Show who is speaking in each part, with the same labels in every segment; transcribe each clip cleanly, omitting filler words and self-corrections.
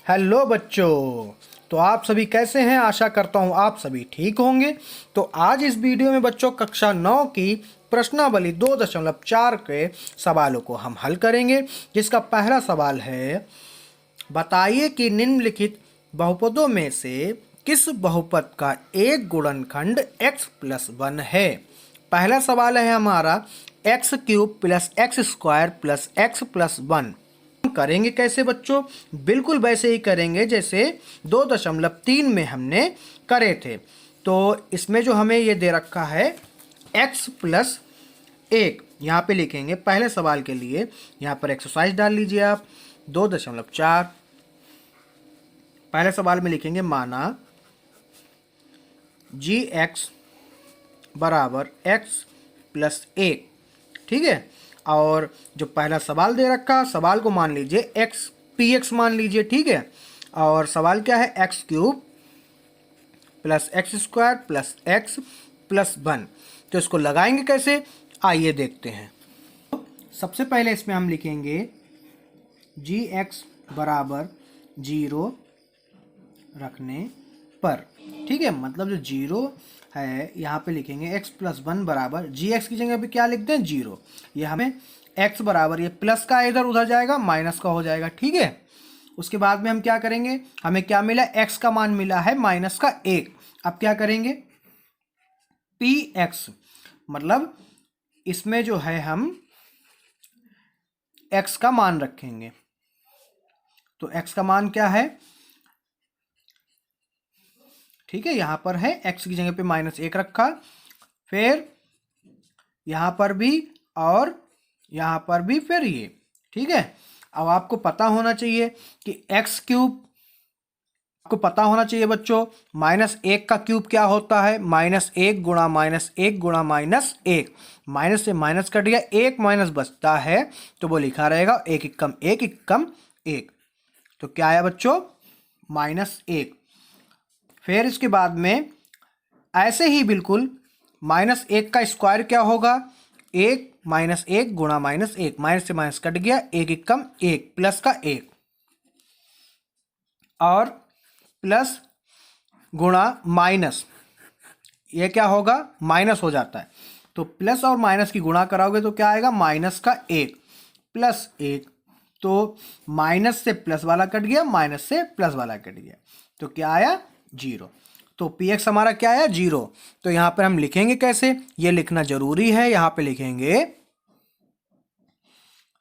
Speaker 1: Hello बच्चों। तो आप सभी कैसे हैं? आशा करता हूं आप सभी ठीक होंगे। तो आज इस वीडियो में बच्चों कक्षा 9 की प्रश्नावली 2.4 के सवालों को हम हल करेंगे, जिसका पहला सवाल है, बताइए कि निम्नलिखित बहुपदों में से किस बहुपद का एक गुणनखंड x प्लस 1 है। पहला सवाल है हमारा x cube plus x square plus x plus 1। करेंगे कैसे बच्चों? बिल्कुल वैसे ही करेंगे जैसे 2.3 में हमने करे थे। तो इसमें जो हमें ये दे रखा है x प्लस 1, यहाँ पे लिखेंगे पहले सवाल के लिए। यहाँ पर एक्सरसाइज डाल लीजिए आप 2.4। पहले सवाल में लिखेंगे माना gx बराबर x प्लस 1। ठीक है, और जो पहला सवाल दे रखा, सवाल को मान लीजिए x px मान लीजिए। ठीक है, और सवाल क्या है, x cube plus x square plus x plus 1। तो इसको लगाएंगे कैसे, आइए देखते हैं। सबसे पहले इसमें हम लिखेंगे gx बराबर 0 रखने पर। ठीक है, मतलब जो 0 है यहाँ पे लिखेंगे x प्लस 1 बराबर gx की जगह पे क्या लिखते हैं 0। ये हमें x बराबर, ये प्लस का इधर उधर जाएगा माइनस का हो जाएगा। ठीक है, उसके बाद में हम क्या करेंगे, हमें क्या मिला, x का मान मिला है माइनस का 1। अब क्या करेंगे, px मतलब इसमें जो है हम x का मान रखेंगे। तो x का मान क्या है, ठीक है, यहां पर है x की जगह पे माइनस 1 रखा, फिर यहां पर भी और यहां पर भी, फिर ये। ठीक है, अब आपको पता होना चाहिए कि x क्यूब, आपको पता होना चाहिए बच्चों माइनस 1 का क्यूब क्या होता है, माइनस 1 गुणा माइनस 1 गुणा माइनस 1। माइनस से माइनस कट गया, एक माइनस बचता है तो वो लिखा रहेगा 1 एकम 1 एकम 1। तो क्या आया बच्चों, -1। फिर इसके बाद में ऐसे ही बिल्कुल -1 का स्क्वायर क्या होगा, 1 माइनस 1 गुणा माइनस 1। माइनस से माइनस कट गया, 1 एकम 1 प्लस का 1, और प्लस गुणा माइनस, ये क्या होगा, माइनस हो जाता है। तो प्लस और माइनस की गुणा कराओगे तो क्या आएगा, माइनस का 1 प्लस 1। तो माइनस से प्लस वाला कट गया, माइनस से प्लस वाला कट गया, तो क्या आया 0। तो px हमारा क्या आया 0। तो यहां पर हम लिखेंगे कैसे, ये लिखना जरूरी है। यहां पे लिखेंगे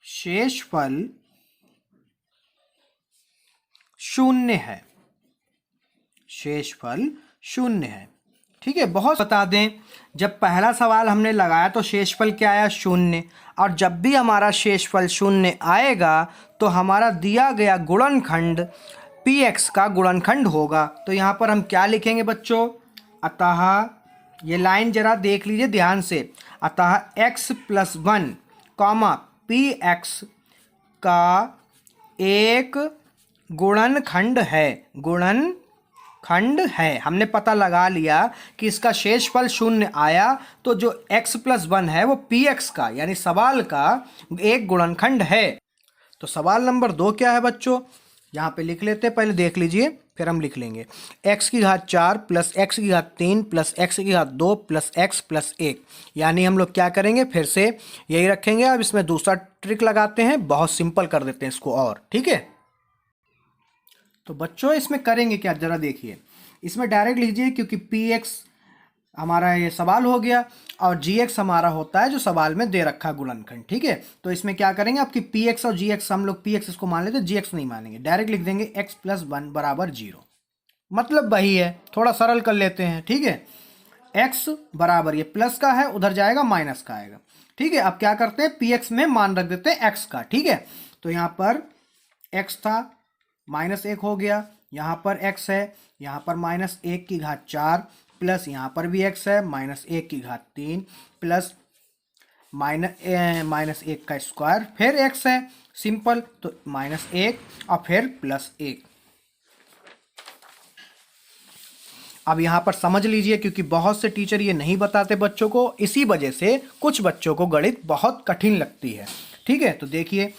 Speaker 1: शेषफल 0 है, शेषफल 0 है। ठीक है, बहुत बता दें, जब पहला सवाल हमने लगाया तो शेषफल क्या आया 0, और जब भी हमारा शेषफल 0 आएगा तो हमारा दिया गया गुणनखंड px का गुणनखंड होगा। तो यहाँ पर हम क्या लिखेंगे बच्चों, अतः ये लाइन जरा देख लीजिए ध्यान से, अतः x प्लस 1 कॉमा px का एक गुणनखंड है, गुणनखंड है। हमने पता लगा लिया कि इसका शेषफल 0 आया, तो जो x प्लस 1 है वो px का यानी सवाल का एक गुणनखंड है। तो सवाल नंबर 2 क्या है बच्चों, यहाँ पे लिख लेते हैं, पहले देख लीजिए फिर हम लिख लेंगे। x की घात 4 प्लस x की घात 3 प्लस x की घात 2 प्लस x प्लस 1। यानी हम लोग क्या करेंगे, फिर से यही रखेंगे। अब इसमें दूसरा ट्रिक लगाते हैं, बहुत सिंपल कर देते हैं इसको और। ठीक है, तो बच्चों इसमें करेंगे क्या, जरा देखिए। इसमें डायरेक्ट लीजिए, क्योंकि px हमारा ये सवाल हो गया और gx हमारा होता है जो सवाल में दे रखा गुणनखंड। ठीक है, तो इसमें क्या करेंगे, आपकी px और gx, हम लोग px इसको मान लेते हैं, gx नहीं मानेंगे, डायरेक्ट लिख देंगे x प्लस 1 बराबर 0। मतलब वही है, थोड़ा सरल कर लेते हैं। ठीक है, x बराबर, ये प्लस का है, उधर जाएगा माइनस का आएगा। ठीक है, अब क्या करते हैं, px में मान रख देते हैं x का। ठीक है, तो यहाँ पर x था, -1 हो गया, यहाँ पर x है, यहाँ पर -1 की घात 4 प्लस यहाँ पर भी x है, -1 की घात 3 प्लस -1 का स्क्वायर, फिर x है, सिंपल, तो -1 और फिर +1। अब यहाँ पर समझ लीजिए, क्योंकि बहुत से टीचर ये नहीं बताते बच्चों को, इसी वजह से कुछ बच्चों को गणित बहुत कठिन लगती है। ठीक है, तो देखिए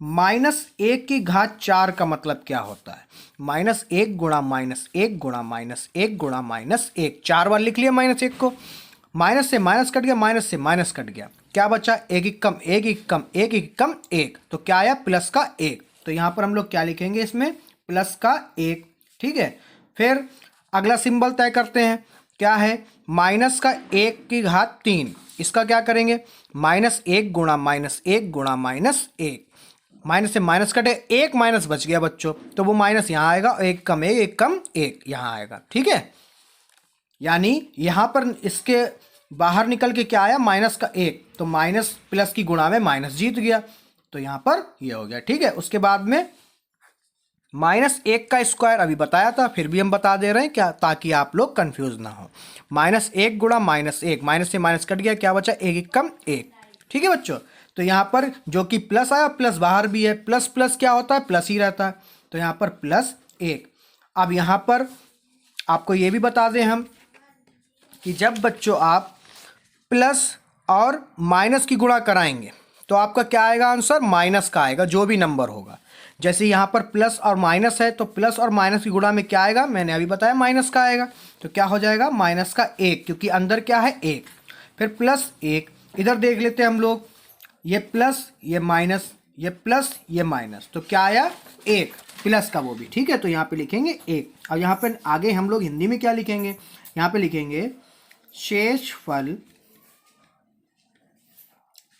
Speaker 1: -1 का मतलब क्या होता है? -1 गुणा -1 गुणा -1 गुणा -1, 4 बार लिख लिया -1 को। माइनस से माइनस कट गया, माइनस से माइनस कट गया, क्या बचा? एक एक कम, एक एक कम, एक एक कम, एक, तो क्या आया? प्लस का 1। तो यहाँ पर हम लोग क्या लिखेंगे इसमें? प्लस का 1। ठीक है, फिर अगला सिंबल तय करते हैं, क्या है? -1/3। इसका क्या करेंगे? -1 गुणा -1 गुणा -1, माइनस से माइनस कटे, एक माइनस बच गया बच्चों, तो वो माइनस यहाँ आएगा, एक कम एक, एक कम एक यहाँ आएगा। ठीक है, यानी यहाँ पर इसके बाहर निकल के क्या आया? -1, तो माइनस प्लस की गुणा में माइनस जीत गया, तो यहाँ पर ये हो गया। ठीक है, उसके बाद में -1 का स्क्वायर अभी बताया था, फिर भी हम बता दे रहे हैं क्या, ताकि आप लोग कंफ्यूज ना हो। -1 गुणा -1, माइनस से माइनस कट गया, क्या बचा? एक एक कम एक। ठीक है बच्चों, तो यहाँ पर जो कि प्लस आया, प्लस बाहर भी है, प्लस प्लस क्या होता है? प्लस ही रहता है, तो यहाँ पर +1। अब यहाँ पर आपको ये भी बता दें हम कि जब बच्चों आप प्लस और माइनस की गुणा कराएंगे तो आपका क्या आएगा? आंसर माइनस का आएगा, जो भी नंबर होगा। जैसे यहाँ पर प्लस और माइनस है, तो प्लस और माइनस की गुणा में क्या आएगा? मैंने अभी बताया माइनस का आएगा, तो क्या हो जाएगा? -1, क्योंकि अंदर क्या है? 1। फिर +1, इधर देख लेते हैं हम लोग, ये प्लस, ये माइनस, ये प्लस, ये माइनस, तो क्या आया? 1, प्लस का वो भी। ठीक है, तो यहाँ पे लिखेंगे 1। और यहाँ पे आगे हम लोग हिंदी में क्या लिखेंगे? यहाँ पे लिखेंगे शेषफल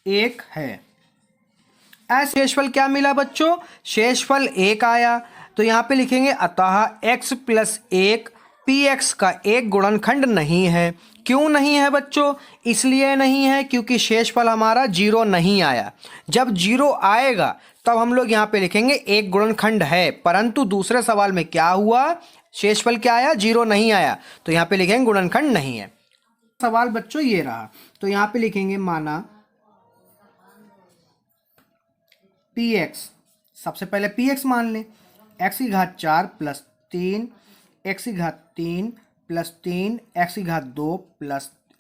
Speaker 1: 1 है। ऐसे शेषफल क्या मिला बच्चों? शेषफल 1 आया, तो यहाँ पे लिखेंगे अतः x + 1 px का एक गुणनखंड नहीं है। क्यों नहीं है बच्चों? इसलिए नहीं है क्योंकि शेषफल हमारा 0 नहीं आया। जब 0 आएगा तब हम लोग यहाँ पे लिखेंगे एक गुणनखंड है, परंतु दूसरे सवाल में क्या हुआ? शेषफल क्या आया? 0 नहीं आया, तो यहाँ पे लिखेंगे गुणनखंड नहीं है। सवाल बच्चों ये रहा, तो यहाँ पे लिखेंगे माना px, सबसे पहले px मान लें, x⁴ + 3 x⁴ + 3 x⁴ +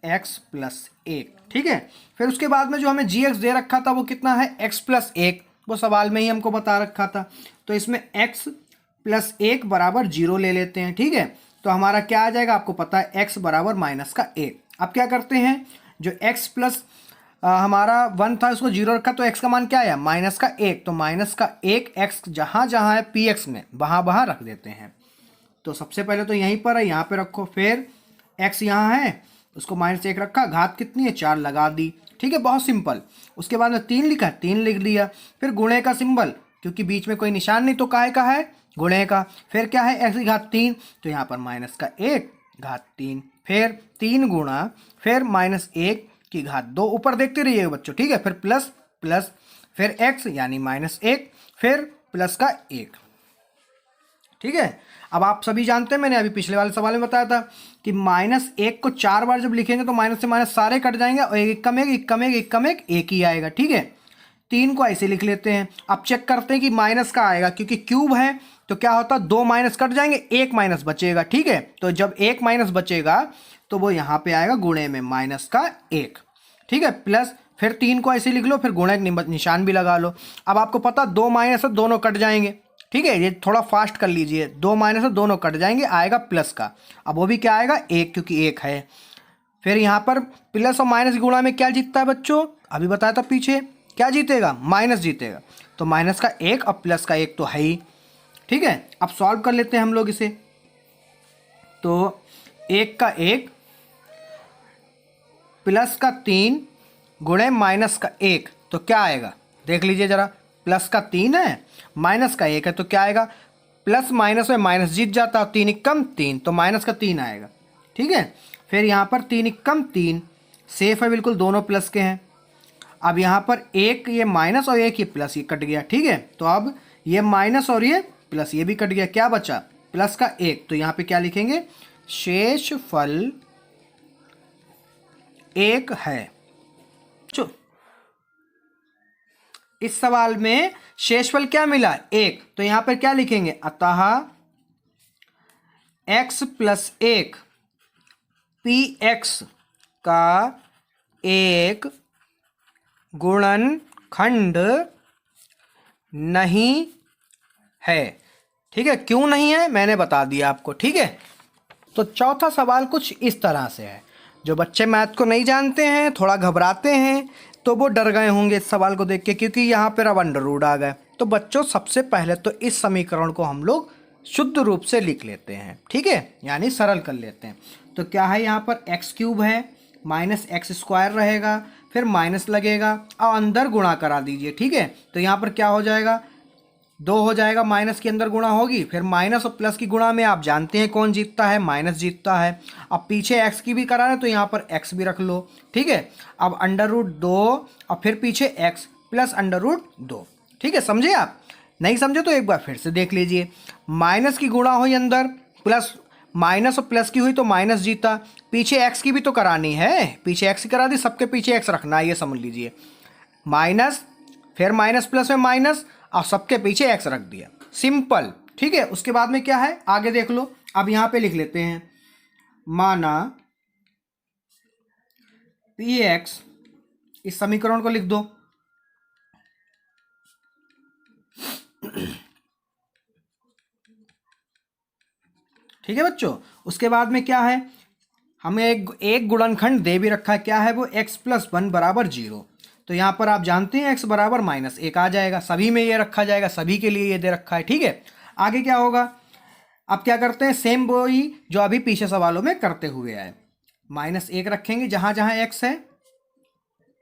Speaker 1: x + 1। ठीक है, फिर उसके बाद में जो हमें gx दे रखा था वो कितना है? x + 1, वो सवाल में ही हमको बता रखा था, तो इसमें x + 1 = 0 ले लेते हैं। ठीक है, तो हमारा क्या आ जाएगा? आपको पता है x = -1। अब क्या करते हैं, जो x प्लस हमारा 1 था उसको 0 रखा, तो x का मान क्या आया? -1, तो -1 x जहाँ जहाँ है px में वहाँ वहाँ रख देते हैं। तो सबसे पहले तो यहीं पर है, यहाँ पे रखो, फिर x यहाँ है, उसको -1 रखा, घात कितनी है? 4 लगा दी। ठीक है, बहुत सिंपल। उसके बाद में 3 लिखा, 3 लिख दिया, फिर गुणे का सिंबल, क्योंकि बीच में कोई निशान नहीं, तो काहे का है? गुणे का। फिर क्या है? x⁴, तो यहाँ पर -1/3, फिर 3 गुणा, फिर -1/2, ऊपर देखते रहिएगा बच्चों। ठीक है, फिर प्लस प्लस, फिर x यानी -1, फिर प्लस का 1। ठीक है, अब आप सभी जानते हैं, मैंने अभी पिछले वाले सवाल में बताया था कि -1 को 4 बार जब लिखेंगे तो माइनस से माइनस सारे कट जाएंगे, और एक कम एक, एक कम एक, एक कम एक ही आएगा। ठीक है, 3 को ऐसे लिख लेते हैं। अब चेक करते हैं कि माइनस का आएगा, क्योंकि क्यूब है तो क्या होता है? 2 माइनस कट जाएंगे, 1 माइनस बचेगा। ठीक है, तो जब 1 माइनस बचेगा तो वो यहाँ पे आएगा गुणे में -1। ठीक है, प्लस, फिर 3 को ऐसे लिख लो, फिर गुणे निशान भी लगा लो। अब आपको पता 2 माइनस है, दोनों कट जाएंगे। ठीक है, ये थोड़ा फास्ट कर लीजिए, 2 माइनस है, दोनों कट जाएंगे, आएगा प्लस का। अब वो भी क्या आएगा? 1, क्योंकि 1 है। फिर यहाँ पर प्लस और माइनस की गुणा में क्या जीतता है बच्चों? अभी बताया था पीछे, क्या जीतेगा? माइनस जीतेगा, तो माइनस का 1 और प्लस का 1 तो है ही। ठीक है, अब सॉल्व कर लेते हैं हम लोग इसे, तो 1 का 1 प्लस का 3 गुणे माइनस का 1, तो क्या आएगा? देख लीजिए जरा, प्लस का 3 है, माइनस का 1 है, तो क्या आएगा? प्लस माइनस में माइनस जीत जाता है, 3 एकम 3, तो माइनस का 3 आएगा। ठीक है, फिर यहाँ पर 3 एकम 3 सेफ है बिल्कुल, दोनों प्लस के हैं। अब यहाँ पर एक ये माइनस और एक ये प्लस, ये कट गया। ठीक है, तो अब ये माइनस और ये प्लस, ये भी कट गया, क्या बचा? प्लस का 1, तो यहाँ पे क्या लिखेंगे? शेषफल 1 है। इस सवाल में शेषफल क्या मिला? 1, तो यहाँ पर क्या लिखेंगे? अतः x + 1 px का एक गुणनखंड नहीं है। ठीक है, क्यों नहीं है मैंने बता दिया आपको। ठीक है, तो चौथा सवाल कुछ इस तरह से है। जो बच्चे मैथ को नहीं जानते हैं, थोड़ा घबराते हैं, तो वो डर गए होंगे इस सवाल को देख के, क्योंकि यहाँ पर अब अंडर रूट आ गए। तो बच्चों सबसे पहले तो इस समीकरण को हम लोग शुद्ध रूप से लिख लेते हैं। ठीक है, यानी सरल कर लेते हैं। तो क्या है, यहाँ पर एक्स क्यूब है माइनस एक्स स्क्वायर रहेगा, फिर माइनस लगेगा और अंदर गुणा करा दीजिए। ठीक है, तो यहाँ पर क्या हो जाएगा, 2 हो जाएगा, माइनस के अंदर गुणा होगी, फिर माइनस और प्लस की गुणा में आप जानते हैं कौन जीतता है, माइनस जीतता है। अब पीछे एक्स की भी करा है तो यहाँ पर एक्स भी रख लो। ठीक है, अब अंडर रूट 2 और फिर पीछे एक्स प्लस अंडर रूट 2। ठीक है, समझे आप? नहीं समझे तो एक बार फिर से देख लीजिए। माइनस की गुणा हुई अंदर, प्लस माइनस और प्लस की हुई तो माइनस जीता, पीछे एक्स की भी तो करानी है, पीछे एक्स की करा दी, सबके पीछे एक्स रखना है, ये समझ लीजिए। माइनस, फिर माइनस प्लस में माइनस और सबके पीछे एक्स रख दिया, सिंपल। ठीक है, उसके बाद में क्या है आगे देख लो। अब यहां पे लिख लेते हैं, माना पी एक्स, इस समीकरण को लिख दो। ठीक है बच्चों, उसके बाद में क्या है, हमें एक गुणनखंड दे भी रखा है, क्या है वो, x प्लस 1 बराबर 0। तो यहाँ पर आप जानते हैं x बराबर माइनस 1 आ जाएगा, सभी में ये रखा जाएगा, सभी के लिए ये दे रखा है। ठीक है, आगे क्या होगा, अब क्या करते हैं, सेम वही जो अभी पीछे सवालों में करते हुए आए। माइनस 1 रखेंगे जहाँ जहाँ x है,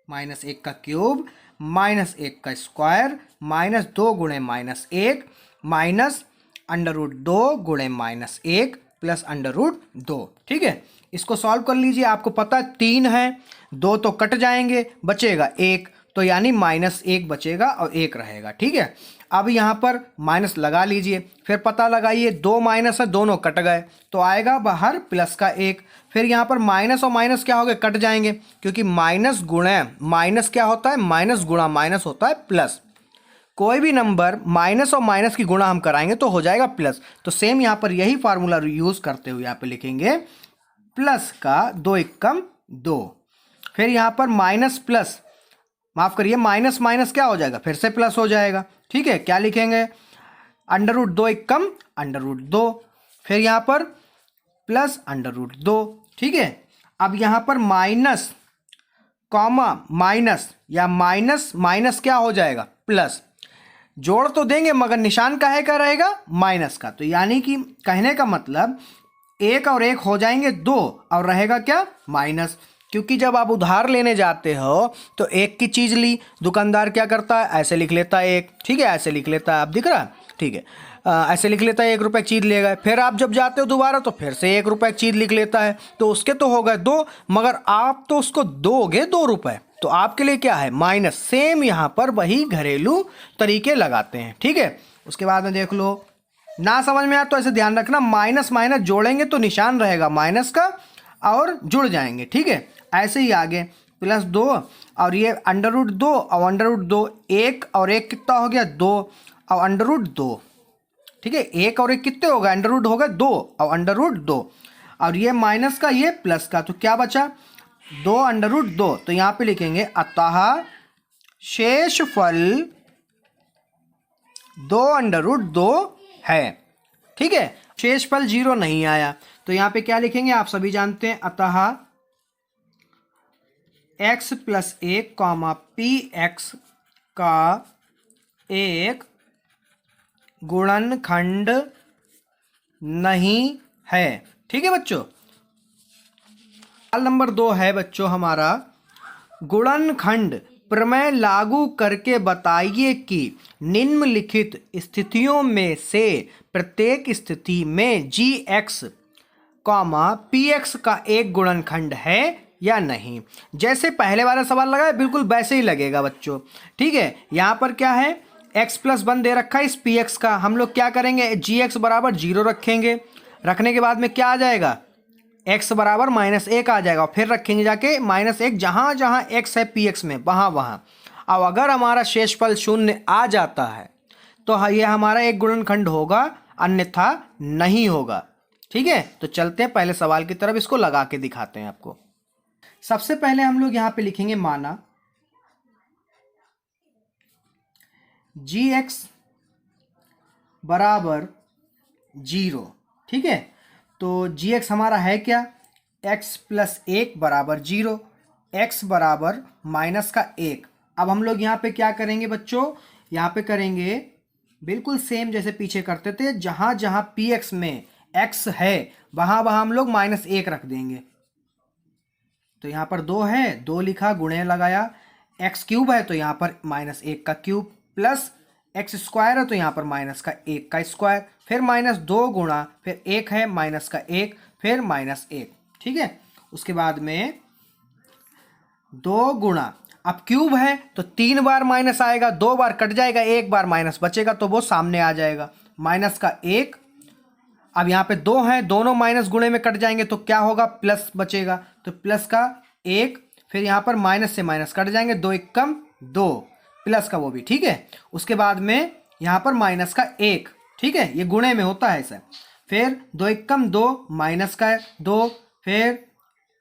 Speaker 1: माइनस 1 का क्यूब माइनस 1 का स्क्वायर माइनस 2 गुणे माइनस 1 माइनस अंडर रूट 2 गुणे माइनस 1 प्लस अंडर रूट 2। ठीक है, इसको सॉल्व कर लीजिए। आपको पता है 3 है, 2 तो कट जाएंगे, बचेगा 1, तो यानी माइनस 1 बचेगा और 1 रहेगा। ठीक है, अब यहाँ पर माइनस लगा लीजिए, फिर पता लगाइए, 2 माइनस है, दोनों कट गए तो आएगा बाहर प्लस का 1। फिर यहाँ पर माइनस और माइनस क्या हो गए, कट जाएंगे, क्योंकि माइनस गुणे माइनस क्या होता है, माइनस गुणा माइनस होता है प्लस। कोई भी नंबर माइनस और माइनस की गुणा हम कराएंगे तो हो जाएगा प्लस। तो सेम यहाँ पर यही फार्मूला यूज करते हुए यहाँ पे लिखेंगे प्लस का 2 एकम 2, फिर यहाँ पर माइनस प्लस, माफ करिए माइनस माइनस क्या हो जाएगा, फिर से प्लस हो जाएगा। ठीक है, क्या लिखेंगे, अंडर रूट 2 एकम अंडर रूट 2, फिर यहाँ पर प्लस अंडर रूट 2। ठीक है, अब यहाँ पर माइनस कॉमा माइनस या माइनस माइनस क्या हो जाएगा, प्लस। जोड़ तो देंगे मगर निशान काहे का रहेगा, माइनस का। तो यानी कि कहने का मतलब 1 और 1 हो जाएंगे 2 और रहेगा क्या, माइनस। क्योंकि जब आप उधार लेने जाते हो तो 1 की चीज़ ली, दुकानदार क्या करता है, ऐसे लिख लेता है 1। ठीक है, ऐसे लिख लेता है, आप दिख रहा है। ठीक है, ऐसे लिख लेता है 1 रुपये की चीज़ ले गए, फिर आप जब जाते हो दोबारा तो फिर से 1 रुपये की चीज़ लिख लेता है, तो उसके तो हो गए 2, मगर आप तो उसको दोगे 2 रुपये, तो आपके लिए क्या है, माइनस। सेम यहाँ पर वही घरेलू तरीके लगाते हैं। ठीक है, उसके बाद में देख लो, ना समझ में आया तो ऐसे ध्यान रखना, माइनस माइनस जोड़ेंगे तो निशान रहेगा माइनस का और जुड़ जाएंगे। ठीक है, ऐसे ही आगे प्लस 2 और ये अंडर रूट 2 और अंडर रूट 2, 1 और 1 कितना हो गया, 2 और अंडर रूट 2। ठीक है, 1 और 1 कितने हो गए, अंडर रूट हो गए 2 और अंडर रूट 2, और ये माइनस का ये प्लस का, तो क्या बचा, 2 अंडर रूट 2। तो यहाँ पे लिखेंगे अतः शेषफल 2 अंडर रूट 2 है। ठीक है, शेषफल 0 नहीं आया तो यहाँ पे क्या लिखेंगे, आप सभी जानते हैं, अतः x plus 1 comma P x का एक गुणनखंड नहीं है। ठीक है बच्चों, सवाल नंबर 2 है बच्चों हमारा, गुणनखंड प्रमेय लागू करके बताइए कि निम्नलिखित स्थितियों में से प्रत्येक स्थिति में जी एक्स कॉमा पी एक्स का एक गुणनखंड है या नहीं। जैसे पहले वाला सवाल लगा है बिल्कुल वैसे ही लगेगा बच्चों। ठीक है, यहाँ पर क्या है, x प्लस 1 दे रखा है इस पी एक्स का, हम लोग क्या करेंगे, जी एक्स बराबर 0 रखेंगे, रखने के बाद में क्या आ जाएगा, x बराबर माइनस 1 आ जाएगा, फिर रखेंगे जाके माइनस 1 जहाँ जहाँ x है पी एक्स में वहाँ वहाँ। अब अगर हमारा शेषफल 0 आ जाता है तो ये हमारा एक गुणनखंड होगा, अन्यथा नहीं होगा। ठीक है, तो चलते हैं पहले सवाल की तरफ, इसको लगा के दिखाते हैं आपको। सबसे पहले हम लोग यहाँ पे लिखेंगे, माना जी एक्स बराबर 0। ठीक है, तो जी एक्स हमारा है क्या, x प्लस 1 बराबर 0, x बराबर माइनस का 1। अब हम लोग यहाँ पे क्या करेंगे बच्चों, यहाँ पे करेंगे बिल्कुल सेम जैसे पीछे करते थे, जहाँ जहाँ पी एक्स में x है वहाँ वहाँ हम लोग -1 रख देंगे। तो यहाँ पर 2 है, 2 लिखा, गुणे लगाया, एक्स क्यूब है तो यहाँ पर -1 का क्यूब, प्लस एक्स स्क्वायर है तो यहाँ पर -1 का स्क्वायर, फिर -2 गुणा, फिर 1 है -1, फिर -1। ठीक है, उसके बाद में 2 गुणा, अब क्यूब है तो 3 बार माइनस आएगा, 2 बार कट जाएगा, 1 बार माइनस बचेगा तो वो सामने आ जाएगा, -1। अब यहाँ पे 2 है, दोनों माइनस गुणे में कट जाएंगे तो क्या होगा, प्लस बचेगा, तो प्लस का 1, फिर यहाँ पर माइनस से माइनस कट जाएंगे, 2 1 कम 2, प्लस का वो भी। ठीक है, उसके बाद में यहाँ पर माइनस का 1। ठीक है, ये गुणे में होता है ऐसा, फिर 2 1 कम 2, माइनस का 2, फिर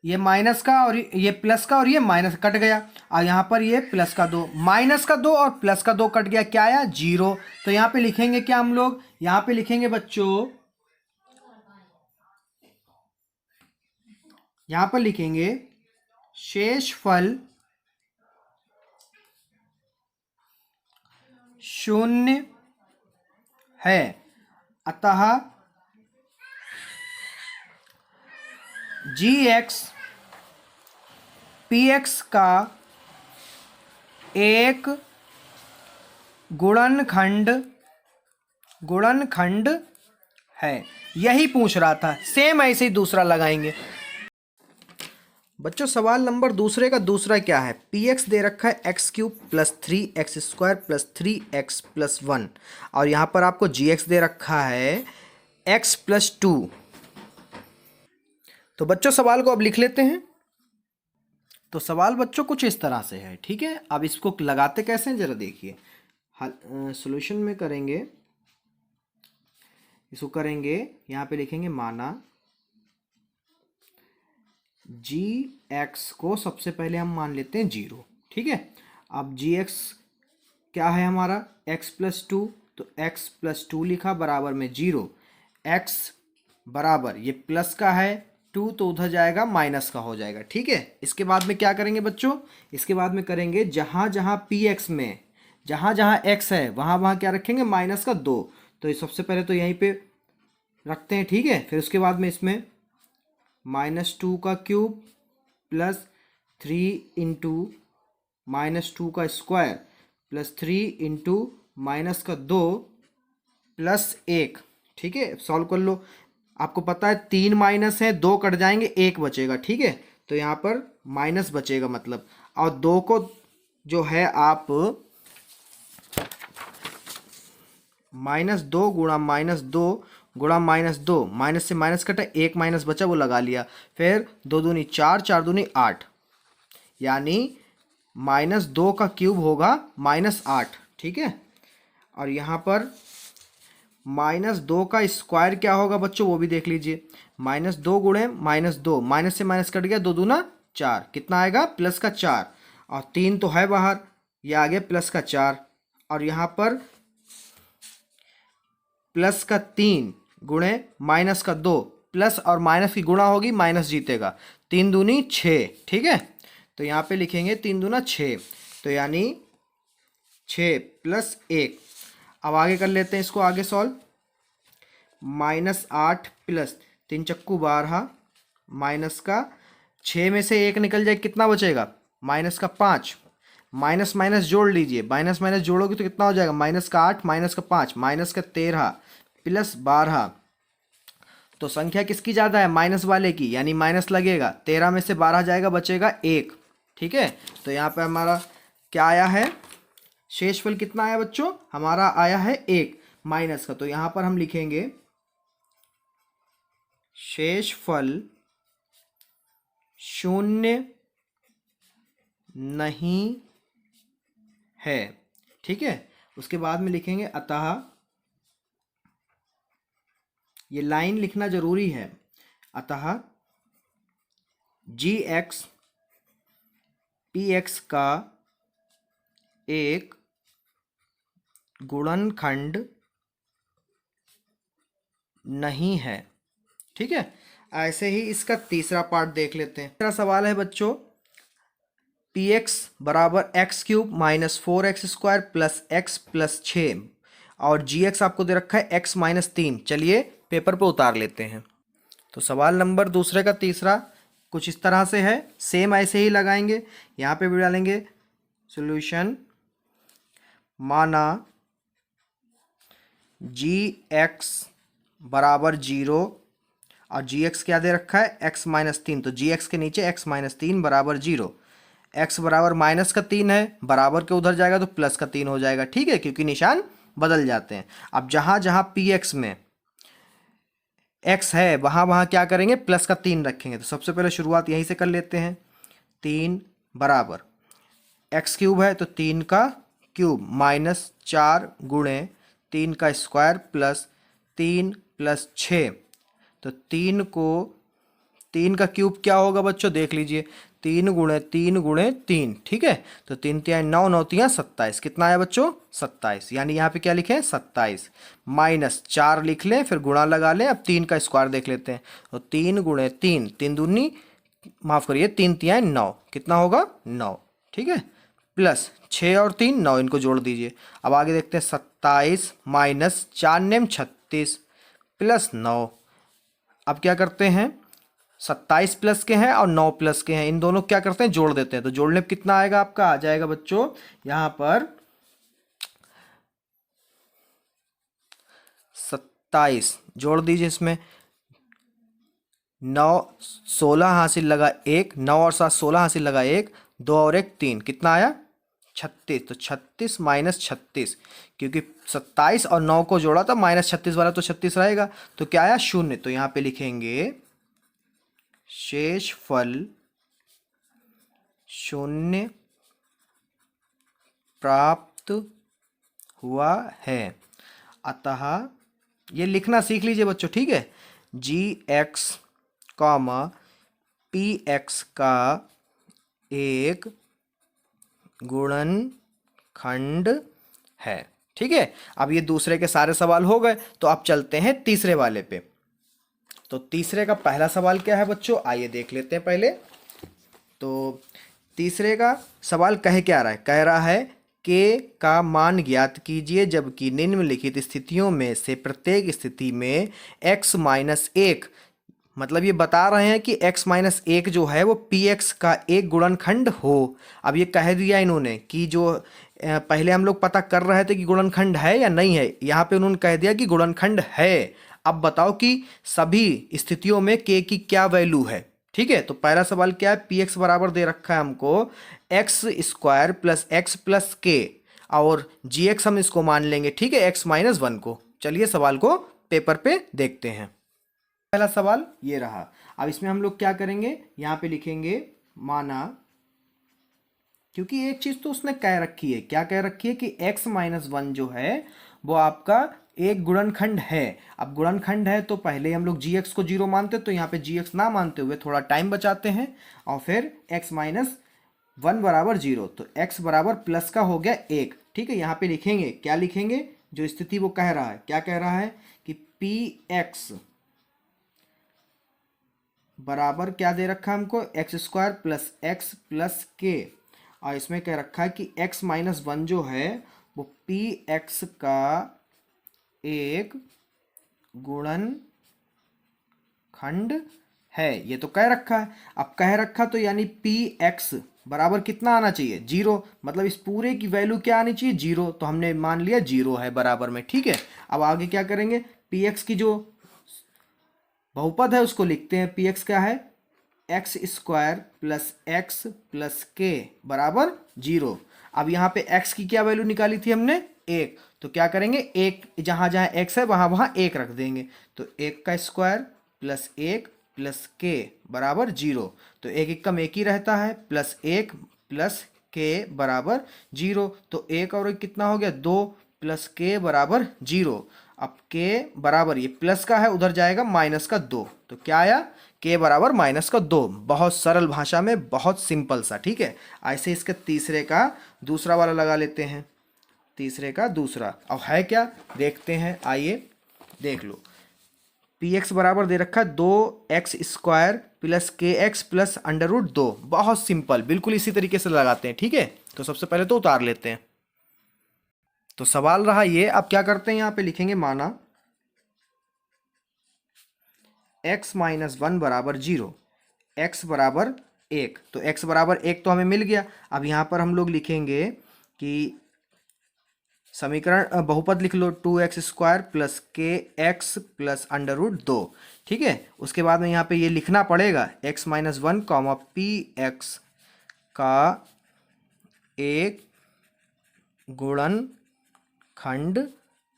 Speaker 1: ये माइनस का और ये प्लस का, और ये माइनस कट गया, और यहाँ पर ये प्लस का 2, माइनस का 2 और प्लस का 2 कट गया, क्या आया, 0। तो यहाँ पे लिखेंगे क्या हम लोग, यहाँ पे लिखेंगे बच्चों, यहां पर लिखेंगे शेषफल 0 है, अतः जी एक्स पी एक्स का एक गुणनखंड है। यही पूछ रहा था, सेम ऐसे ही दूसरा लगाएंगे। बच्चों सवाल नंबर दूसरे का दूसरा क्या है, पी एक्स दे रखा है x cube plus 3x² plus 3x plus 1, और यहाँ पर आपको जी एक्स दे रखा है x प्लस 2। तो बच्चों सवाल को अब लिख लेते हैं। तो सवाल बच्चों कुछ इस तरह से है। ठीक है, अब इसको लगाते कैसे हैं जरा देखिए, सॉल्यूशन में करेंगे, इसको करेंगे, यहाँ पे लिखेंगे माना जी एक्स को सबसे पहले हम मान लेते हैं 0। ठीक है, अब जी एक्स क्या है हमारा, x प्लस 2, तो x प्लस 2 लिखा बराबर में 0, x बराबर ये प्लस का है 2 तो उधर जाएगा माइनस का हो जाएगा। ठीक है, इसके बाद में क्या करेंगे बच्चों, इसके बाद में करेंगे जहाँ जहाँ पी एक्स में जहाँ जहाँ x है वहाँ वहाँ क्या रखेंगे, -2। तो ये सबसे पहले तो यहीं पे रखते हैं। ठीक है, फिर उसके बाद में इसमें -2 का क्यूब प्लस 3 इंटू -2 का स्क्वायर प्लस 3 इंटू -2 प्लस 1। ठीक है, सॉल्व कर लो, आपको पता है 3 माइनस है, 2 कट जाएंगे, 1 बचेगा। ठीक है, तो यहाँ पर माइनस बचेगा मतलब, और 2 को जो है आप -2 गुणा -2 गुणा -2, माइनस से माइनस कटा, 1 माइनस बचा वो लगा लिया, फिर 2 दूनी 4, 4 दूनी 8, यानी -2 का क्यूब होगा -8। ठीक है, और यहाँ पर -2 का स्क्वायर क्या होगा बच्चों वो भी देख लीजिए, -2 गुणे -2, माइनस से माइनस कट गया, 2 दूना 4, कितना आएगा, प्लस का 4, और 3 तो है बाहर, ये आ गया प्लस का 4, और यहाँ पर प्लस का 3 गुणे -2, प्लस और माइनस की गुणा होगी, माइनस जीतेगा, 3 दूनी 6। ठीक है, तो यहाँ पे लिखेंगे 3 दूना 6, तो यानी 6 प्लस 1। अब आगे कर लेते हैं इसको, आगे सॉल्व, -8 प्लस 3 चक्कू 12, माइनस का 6 में से 1 निकल जाए, कितना बचेगा, -5, माइनस माइनस जोड़ लीजिए, माइनस माइनस जोड़ोगे तो कितना हो जाएगा, -8 -5 -13 प्लस 12। तो संख्या किसकी ज़्यादा है, माइनस वाले की, यानी माइनस लगेगा, 13 में से 12 जाएगा, बचेगा 1। ठीक है, तो यहाँ पे हमारा क्या आया है, शेषफल कितना आया बच्चों, हमारा आया है 1 माइनस का, तो यहाँ पर हम लिखेंगे शेषफल 0 नहीं है। ठीक है, उसके बाद में लिखेंगे अतः, ये लाइन लिखना जरूरी है, अतः जी एक्स पी एक्स का एक गुणनखंड नहीं है। ठीक है, ऐसे ही इसका तीसरा पार्ट देख लेते हैं। तीसरा सवाल है बच्चों, पी एक्स बराबर x cube minus 4x² plus x plus 6 और जी एक्स आपको दे रखा है x माइनस 3। चलिए पेपर पे उतार लेते हैं। तो सवाल नंबर दूसरे का तीसरा कुछ इस तरह से है, सेम ऐसे ही लगाएंगे। यहाँ पे भी डालेंगे सॉल्यूशन, माना जी एक्स बराबर 0 और जी एक्स क्या दे रखा है x माइनस 3, तो जी एक्स के नीचे x माइनस 3 बराबर 0। x बराबर माइनस का 3 है, बराबर के उधर जाएगा तो प्लस का 3 हो जाएगा। ठीक है, क्योंकि निशान बदल जाते हैं। अब जहाँ जहाँ पी एक्स में x है वहाँ वहाँ क्या करेंगे, प्लस का 3 रखेंगे। तो सबसे पहले शुरुआत यहीं से कर लेते हैं। 3 बराबर एक्स क्यूब है तो 3 का क्यूब माइनस 4 गुणे 3 का स्क्वायर प्लस 3 प्लस 6। तो 3 का क्यूब क्या होगा बच्चों, देख लीजिए, 3 गुणे 3 गुणे 3। ठीक है, तो 3 3 9 9 3 27। कितना आया बच्चों, 27। यानी यहाँ पे क्या लिखें, 27 माइनस 4 लिख लें, फिर गुणा लगा लें। अब 3 का स्क्वायर देख लेते हैं। तो 3 गुणे 3, 3 दूनी माफ करिए 3 3 9, कितना होगा 9। ठीक है, प्लस 6 और 3 9, इनको जोड़ दीजिए। अब आगे देखते हैं, 27 माइनस 4 नेम 36 प्लस 9। अब क्या करते हैं, 27 प्लस के हैं और 9 प्लस के हैं, इन दोनों क्या करते हैं, जोड़ देते हैं। तो जोड़ने पे कितना आएगा आपका, आ जाएगा बच्चों यहां पर 27 जोड़ दीजिए। इसमें 9 16 हासिल लगा 1, 9 और 7 16 हासिल लगा 1, 2 और 1 3, कितना आया 36। तो 36 माइनस 36, क्योंकि 27 और 9 को जोड़ा था, माइनस 36 वाला तो 36 रहेगा। तो क्या आया 0। तो यहाँ पे लिखेंगे शेषफल 0 प्राप्त हुआ है। अतः ये लिखना सीख लीजिए बच्चों। ठीक है, जी एक्स कॉमा पी एक्स का एक गुणनखंड है। ठीक है, अब ये दूसरे के सारे सवाल हो गए, तो अब चलते हैं तीसरे वाले पे। तो तीसरे का पहला सवाल क्या है बच्चों, आइए देख लेते हैं पहले। तो तीसरे का सवाल कह क्या रहा है, कह रहा है के का मान ज्ञात कीजिए जबकि निम्नलिखित स्थितियों में से प्रत्येक स्थिति में x माइनस 1, मतलब ये बता रहे हैं कि x माइनस 1 जो है वो पी एक्स का एक गुणनखंड हो। अब ये कह दिया इन्होंने कि जो पहले हम लोग पता कर रहे थे कि गुणनखंड है या नहीं है, यहाँ पे उन्होंने कह दिया कि गुणनखंड है। अब बताओ कि सभी स्थितियों में k की क्या वैल्यू है। ठीक है, तो पहला सवाल क्या है, पी एक्स बराबर दे रखा है हमको x square plus x plus के, और जी एक्स हम इसको मान लेंगे। ठीक है, x माइनस 1 को। चलिए सवाल को पेपर पे देखते हैं। पहला सवाल ये रहा। अब इसमें हम लोग क्या करेंगे, यहाँ पे लिखेंगे माना, क्योंकि एक चीज तो उसने कह रखी है, क्या कह रखी है कि x माइनस 1 जो है वो आपका एक गुणनखंड है। अब गुणनखंड है तो पहले हम लोग जी एक्स को 0 मानते, तो यहाँ पे जी एक्स ना मानते हुए थोड़ा टाइम बचाते हैं और फिर x माइनस 1 बराबर 0, तो x बराबर प्लस का हो गया 1। ठीक है, यहाँ पे लिखेंगे, क्या लिखेंगे, जो स्थिति वो कह रहा है, क्या कह रहा है कि पी एक्स बराबर क्या दे रखा है हमको, x square plus x plus के, और इसमें कह रखा है कि x माइनस 1 जो है वो पी एक्स का एक गुणनखंड है। ये तो कह रखा है। अब कह रखा तो यानी पी एक्स बराबर कितना आना चाहिए, 0, मतलब इस पूरे की वैल्यू क्या आनी चाहिए, 0। तो हमने मान लिया 0 है बराबर में। ठीक है, अब आगे क्या करेंगे, पी एक्स की जो बहुपद है उसको लिखते हैं। पी एक्स क्या है, x square plus x plus के बराबर 0। अब यहाँ पे x की क्या वैल्यू निकाली थी हमने, 1, तो क्या करेंगे, एक जहाँ जहाँ x है वहाँ वहाँ 1 रख देंगे। तो 1 का स्क्वायर प्लस 1 प्लस के बराबर 0, तो 1 1 कम 1 ही रहता है, प्लस 1 प्लस के बराबर 0। तो 1 और 1 कितना हो गया, 2 प्लस के बराबर 0। अब के बराबर ये प्लस का है, उधर जाएगा माइनस का 2, तो क्या आया, के बराबर माइनस का 2। बहुत सरल भाषा में, बहुत सिंपल सा। ठीक है, ऐसे इसके तीसरे का दूसरा वाला लगा लेते हैं। तीसरे का दूसरा। अब है क्या देखते हैं, आइए देख लो। पी एक्स बराबर दे रखा है 2x² प्लस के एक्स प्लस √2। बहुत सिंपल, बिल्कुल इसी तरीके से लगाते हैं। ठीक है, तो सबसे पहले तो उतार लेते हैं। तो सवाल रहा ये, अब क्या करते हैं, यहाँ पे लिखेंगे माना x - 1 बराबर 0, x बराबर 1। तो x बराबर 1 तो हमें मिल गया। अब यहाँ पर हम लोग लिखेंगे कि समीकरण बहुपद लिख लो 2x² प्लस के एक्स प्लस √2। ठीक है, उसके बाद में यहाँ पे ये लिखना पड़ेगा x - 1 कॉमा पी एक्स का एक गुणनखंड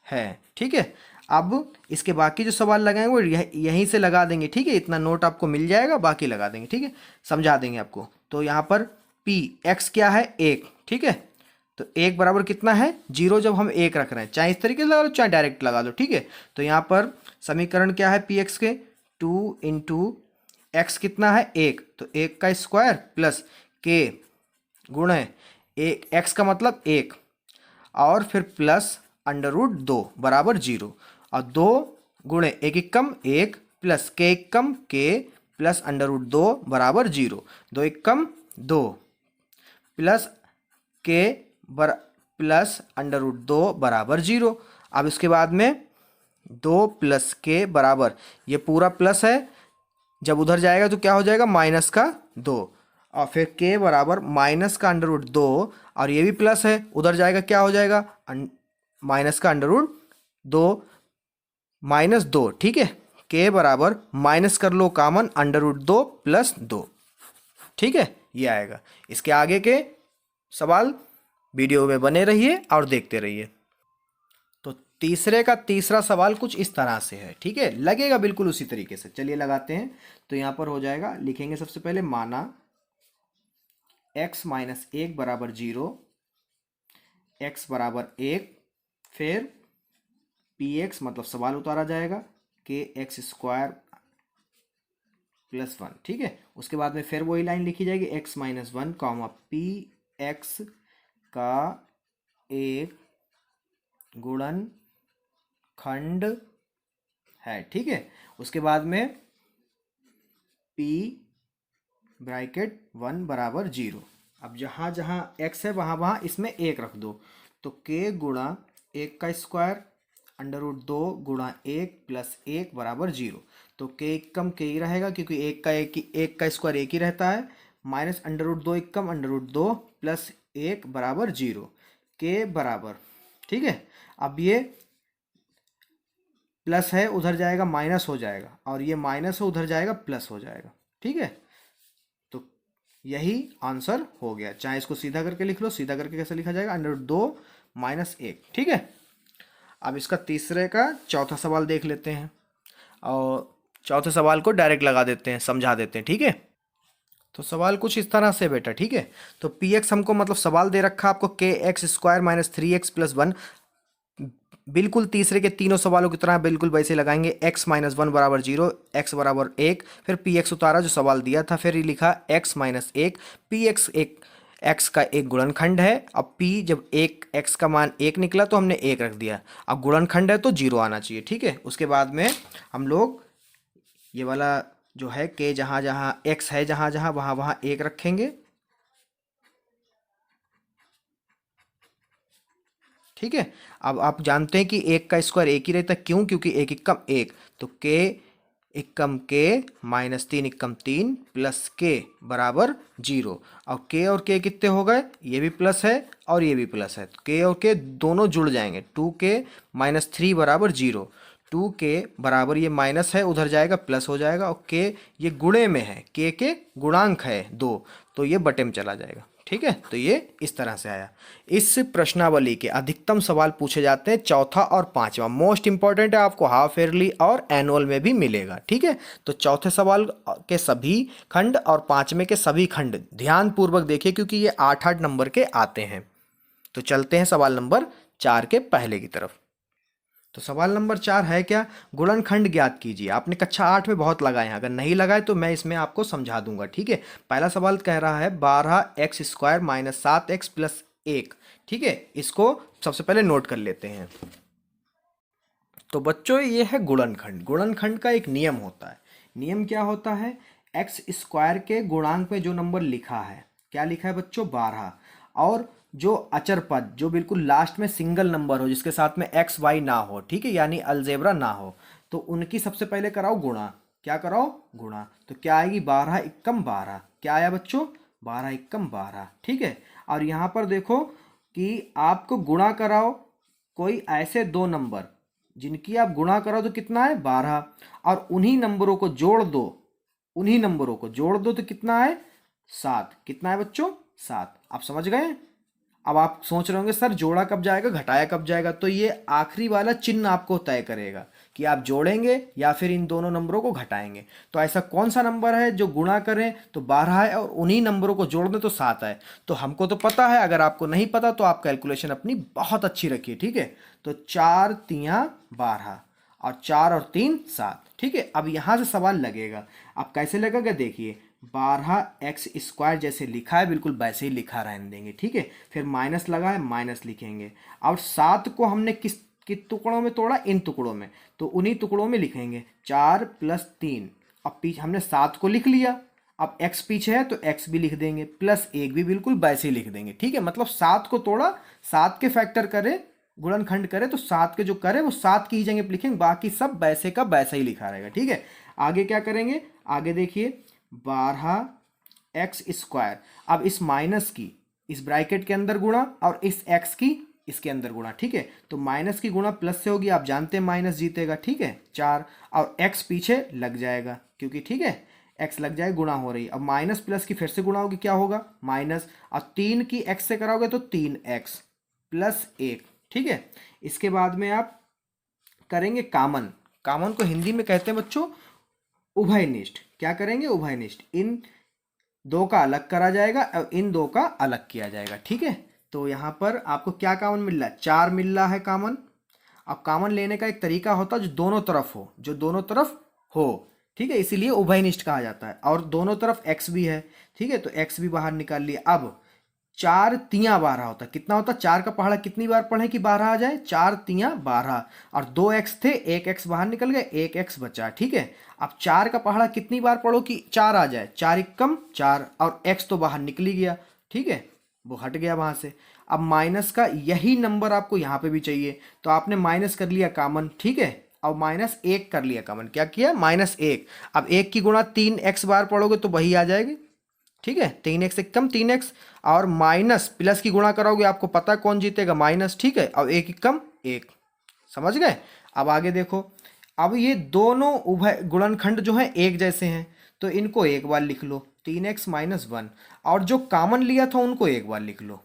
Speaker 1: है। ठीक है, अब इसके बाकी जो सवाल लगाएंगे वो यहीं से लगा देंगे। ठीक है, इतना नोट आपको मिल जाएगा, बाकी लगा देंगे। ठीक है, समझा देंगे आपको। तो यहाँ पर पी एक्स क्या है 1। ठीक है, तो 1 बराबर कितना है 0। जब हम 1 रख रहे हैं, चाहे इस तरीके से लगा लो चाहे डायरेक्ट लगा लो। ठीक है, तो यहाँ पर समीकरण क्या है पी एक्स के 2 × x कितना है 1, तो 1 का स्क्वायर प्लस के गुणे 1, x का मतलब 1 और फिर प्लस √2 बराबर 0 और 2 गुणे 1 एकम 1 प्लस के एकम के प्लस √2 बराबर 0। 2 एकम 2 प्लस के प्लस √2 बराबर 0। अब इसके बाद में 2 प्लस के बराबर, ये पूरा प्लस है, जब उधर जाएगा तो क्या हो जाएगा माइनस का 2 और फिर के बराबर माइनस का √2 और ये भी प्लस है, उधर जाएगा क्या हो जाएगा माइनस का √2 माइनस 2। ठीक है, के बराबर माइनस कर लो कॉमन √2 प्लस 2। ठीक है, ये आएगा। इसके आगे के सवाल वीडियो में बने रहिए और देखते रहिए। तो तीसरे का तीसरा सवाल कुछ इस तरह से है। ठीक है, लगेगा बिल्कुल उसी तरीके से। चलिए लगाते हैं। तो यहाँ पर हो जाएगा, लिखेंगे सबसे पहले माना x - 1 बराबर 0, x बराबर 1, फिर पी एक्स मतलब सवाल उतारा जाएगा के x² प्लस 1। ठीक है, उसके बाद में फिर वही लाइन लिखी जाएगी x - 1 कॉमा पी एक्स का एक गुणनखंड है। ठीक है, उसके बाद में p ब्रैकेट 1 बराबर 0। अब जहाँ जहाँ x है वहाँ वहाँ इसमें 1 रख दो, तो k गुणा 1 का स्क्वायर √2 गुणा 1 प्लस 1 बराबर 0। तो k एकम k ही रहेगा क्योंकि 1 का स्क्वायर 1 ही रहता है, माइनस √2 एकम √2 प्लस 1 बराबर 0। के बराबर, ठीक है, अब ये प्लस है उधर जाएगा माइनस हो जाएगा और ये माइनस है उधर जाएगा प्लस हो जाएगा। ठीक है, तो यही आंसर हो गया। चाहे इसको सीधा करके लिख लो, सीधा करके कैसे लिखा जाएगा √2 माइनस 1। ठीक है, अब इसका तीसरे का चौथा सवाल देख लेते हैं और चौथे सवाल को डायरेक्ट लगा देते हैं, समझा देते हैं। ठीक है, तो सवाल कुछ इस तरह से बेटा। ठीक है, तो पी एक्स हमको मतलब सवाल दे रखा आपको के x² - 3x + 1। बिल्कुल तीसरे के तीनों सवालों की तरह बिल्कुल वैसे लगाएंगे। x - 1 बराबर 0, x बराबर 1, फिर पी एक्स उतारा जो सवाल दिया था, फिर लिखा x - 1, पी एक्स एक x का एक गुणनखंड है। अब p जब x का मान 1 निकला तो हमने 1 रख दिया। अब गुणनखंड है तो 0 आना चाहिए। ठीक है, उसके बाद में हम लोग ये वाला जो है के जहाँ जहाँ x है जहाँ जहाँ वहाँ वहाँ 1 रखेंगे। ठीक है, अब आप जानते हैं कि 1 का स्क्वायर 1 ही रहता है, क्यों? क्योंकि 1 एकम 1, तो k एकम k माइनस 3 एकम 3 प्लस k बराबर 0। और k और k कितने हो गए, ये भी प्लस है और ये भी प्लस है, तो k और k दोनों जुड़ जाएंगे। 2k - 3 बराबर 0। 2k बराबर ये माइनस है उधर जाएगा प्लस हो जाएगा और k ये गुणे में है, k के गुणांक है 2, तो ये बटे में चला जाएगा। ठीक है, तो ये इस तरह से आया। इस प्रश्नावली के अधिकतम सवाल पूछे जाते हैं चौथा और पांचवा। मोस्ट इंपॉर्टेंट है, आपको हाफ ईयरली और एनुअल में भी मिलेगा। ठीक है, तो चौथे सवाल के सभी खंड और पांचवें के सभी खंड ध्यान पूर्वक देखिए क्योंकि ये 8-8 नंबर के आते हैं। तो चलते हैं सवाल नंबर 4 के पहले की तरफ। तो सवाल नंबर 4 है क्या, गुणनखंड ज्ञात कीजिए। आपने कक्षा 8 में बहुत लगाए हैं, अगर नहीं लगाए तो मैं इसमें आपको समझा दूंगा। ठीक है, पहला सवाल कह रहा है 12x² - 7x + 1। ठीक है, इसको सबसे पहले नोट कर लेते हैं। तो बच्चों ये है गुणनखंड। गुणनखंड का एक नियम होता है। नियम क्या होता है? एक्स स्क्वायर के गुणांक में जो नंबर लिखा है, क्या लिखा है बच्चों? 12। और जो अचर पद, जो बिल्कुल लास्ट में सिंगल नंबर हो, जिसके साथ में एक्स वाई ना हो, ठीक है, यानी अलजेब्रा ना हो, तो उनकी सबसे पहले कराओ गुणा। क्या कराओ? गुणा। तो क्या आएगी? 12 एकम 12। क्या आया बच्चों? 12 एकम 12। ठीक है। और यहाँ पर देखो कि आपको गुणा कराओ कोई ऐसे दो नंबर जिनकी आप गुणा करो तो कितना है? 12। और उन्हीं नंबरों को जोड़ दो, उन्हीं नंबरों को जोड़ दो तो कितना है? 7। कितना है बच्चों? 7। आप समझ गए? अब आप सोच रहे होंगे सर जोड़ा कब जाएगा, घटाया कब जाएगा? तो ये आखिरी वाला चिन्ह आपको तय करेगा कि आप जोड़ेंगे या फिर इन दोनों नंबरों को घटाएंगे। तो ऐसा कौन सा नंबर है जो गुणा करें तो 12 है और उन्हीं नंबरों को जोड़ दें तो 7 है? तो हमको तो पता है, अगर आपको नहीं पता तो आप कैलकुलेशन अपनी बहुत अच्छी रखिए। ठीक है। तो 4 तियां 12 और 4 और 3 7। ठीक है। अब यहाँ से सवाल लगेगा। अब कैसे लगेगा देखिए, 12x² जैसे लिखा है बिल्कुल वैसे ही लिखा रहने देंगे। ठीक है। फिर माइनस लगा है, माइनस लिखेंगे। और 7 को हमने किस टुकड़ों में तोड़ा? इन टुकड़ों में। तो उन्हीं टुकड़ों में लिखेंगे 4 + 3। अब पीछे हमने 7 को लिख लिया, अब x पीछे है तो x भी लिख देंगे, +1 भी बिल्कुल वैसे ही लिख देंगे। ठीक है। मतलब 7 को तोड़ा, 7 के फैक्टर करे, गुणनखंड करे तो 7 के जो करे वो 7 की ही जगह पे लिखेंगे, बाकी सब वैसे का वैसा ही लिखा रहेगा। ठीक है। आगे क्या करेंगे? आगे देखिए 12x²। अब इस माइनस की इस ब्रैकेट के अंदर गुणा और इस x की इसके अंदर गुणा। ठीक है। तो माइनस की गुणा प्लस से होगी, आप जानते हैं माइनस जीतेगा। ठीक है। 4 और x पीछे लग जाएगा क्योंकि ठीक है x लग जाएगा, गुणा हो रही। अब माइनस प्लस की फिर से गुणा होगी, क्या होगा? माइनस। और 3 की x से कराओगे तो 3x +1। ठीक है। इसके बाद में आप करेंगे कामन। कामन को हिंदी में कहते हैं बच्चों उभयनिष्ठ। क्या करेंगे? उभयनिष्ठ। इन दो का अलग करा जाएगा और इन दो का अलग किया जाएगा। ठीक है। तो यहाँ पर आपको क्या कामन मिल रहा है? 4 मिल रहा है कामन। अब कामन लेने का एक तरीका होता है जो दोनों तरफ हो, जो दोनों तरफ हो। ठीक है। इसीलिए उभयनिष्ठ कहा जाता है। और दोनों तरफ x भी है। ठीक है। तो x भी बाहर निकाल लिया। अब 4 तियां 12 होता है। कितना होता है? 4 का पहाड़ा कितनी बार पढ़े कि 12 आ जाए? 4 तियां 12। और 2x थे, 1x बाहर निकल गए, 1x बचा। ठीक है। अब 4 का पहाड़ा कितनी बार पढ़ो कि 4 आ जाए? 4 एकम 4 और x तो बाहर निकल ही गया। ठीक है। वो हट गया वहां से। अब माइनस का यही नंबर आपको यहाँ पे भी चाहिए, तो आपने माइनस कर लिया कामन। ठीक है। अब -1 कर लिया कामन। क्या किया? -1। अब 1 की गुणा 3x बार पढ़ोगे तो वही आ जाएगी। ठीक है। 3x एकम 3x और माइनस प्लस की गुणा कराओगे, आपको पता है कौन जीतेगा? माइनस। ठीक है। अब 1 एकम 1। समझ गए? अब आगे देखो। अब ये दोनों उभय गुणनखंड जो हैं एक जैसे हैं, तो इनको एक बार लिख लो, 3x - 1। और जो कॉमन लिया था उनको एक बार लिख लो।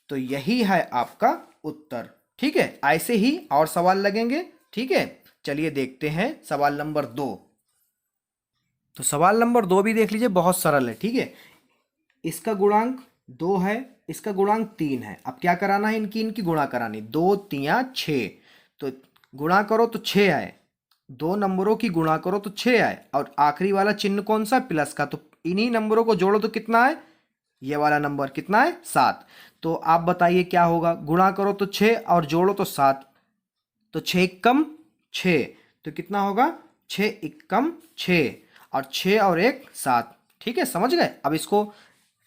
Speaker 1: तो यही है आपका उत्तर। ठीक है। ऐसे ही और सवाल लगेंगे। ठीक है। चलिए देखते हैं सवाल नंबर 2। तो सवाल नंबर 2 भी देख लीजिए, बहुत सरल है। ठीक है। इसका गुणांक 2 है, इसका गुणांक 3 है। अब क्या कराना है? इनकी गुणा करानी। 2 तियां 6। तो गुणा करो तो 6 आए, दो नंबरों की गुणा करो तो 6 आए। और आखिरी वाला चिन्ह कौन सा? प्लस का। तो इन्हीं नंबरों को जोड़ो तो कितना है? ये वाला नंबर कितना है? 7। तो आप बताइए क्या होगा? गुणा करो तो 6 और जोड़ो तो 7। तो 6 एकम 6। तो कितना होगा? 6 एकम 6 और 6 और 1 7। ठीक है। समझ गए? अब इसको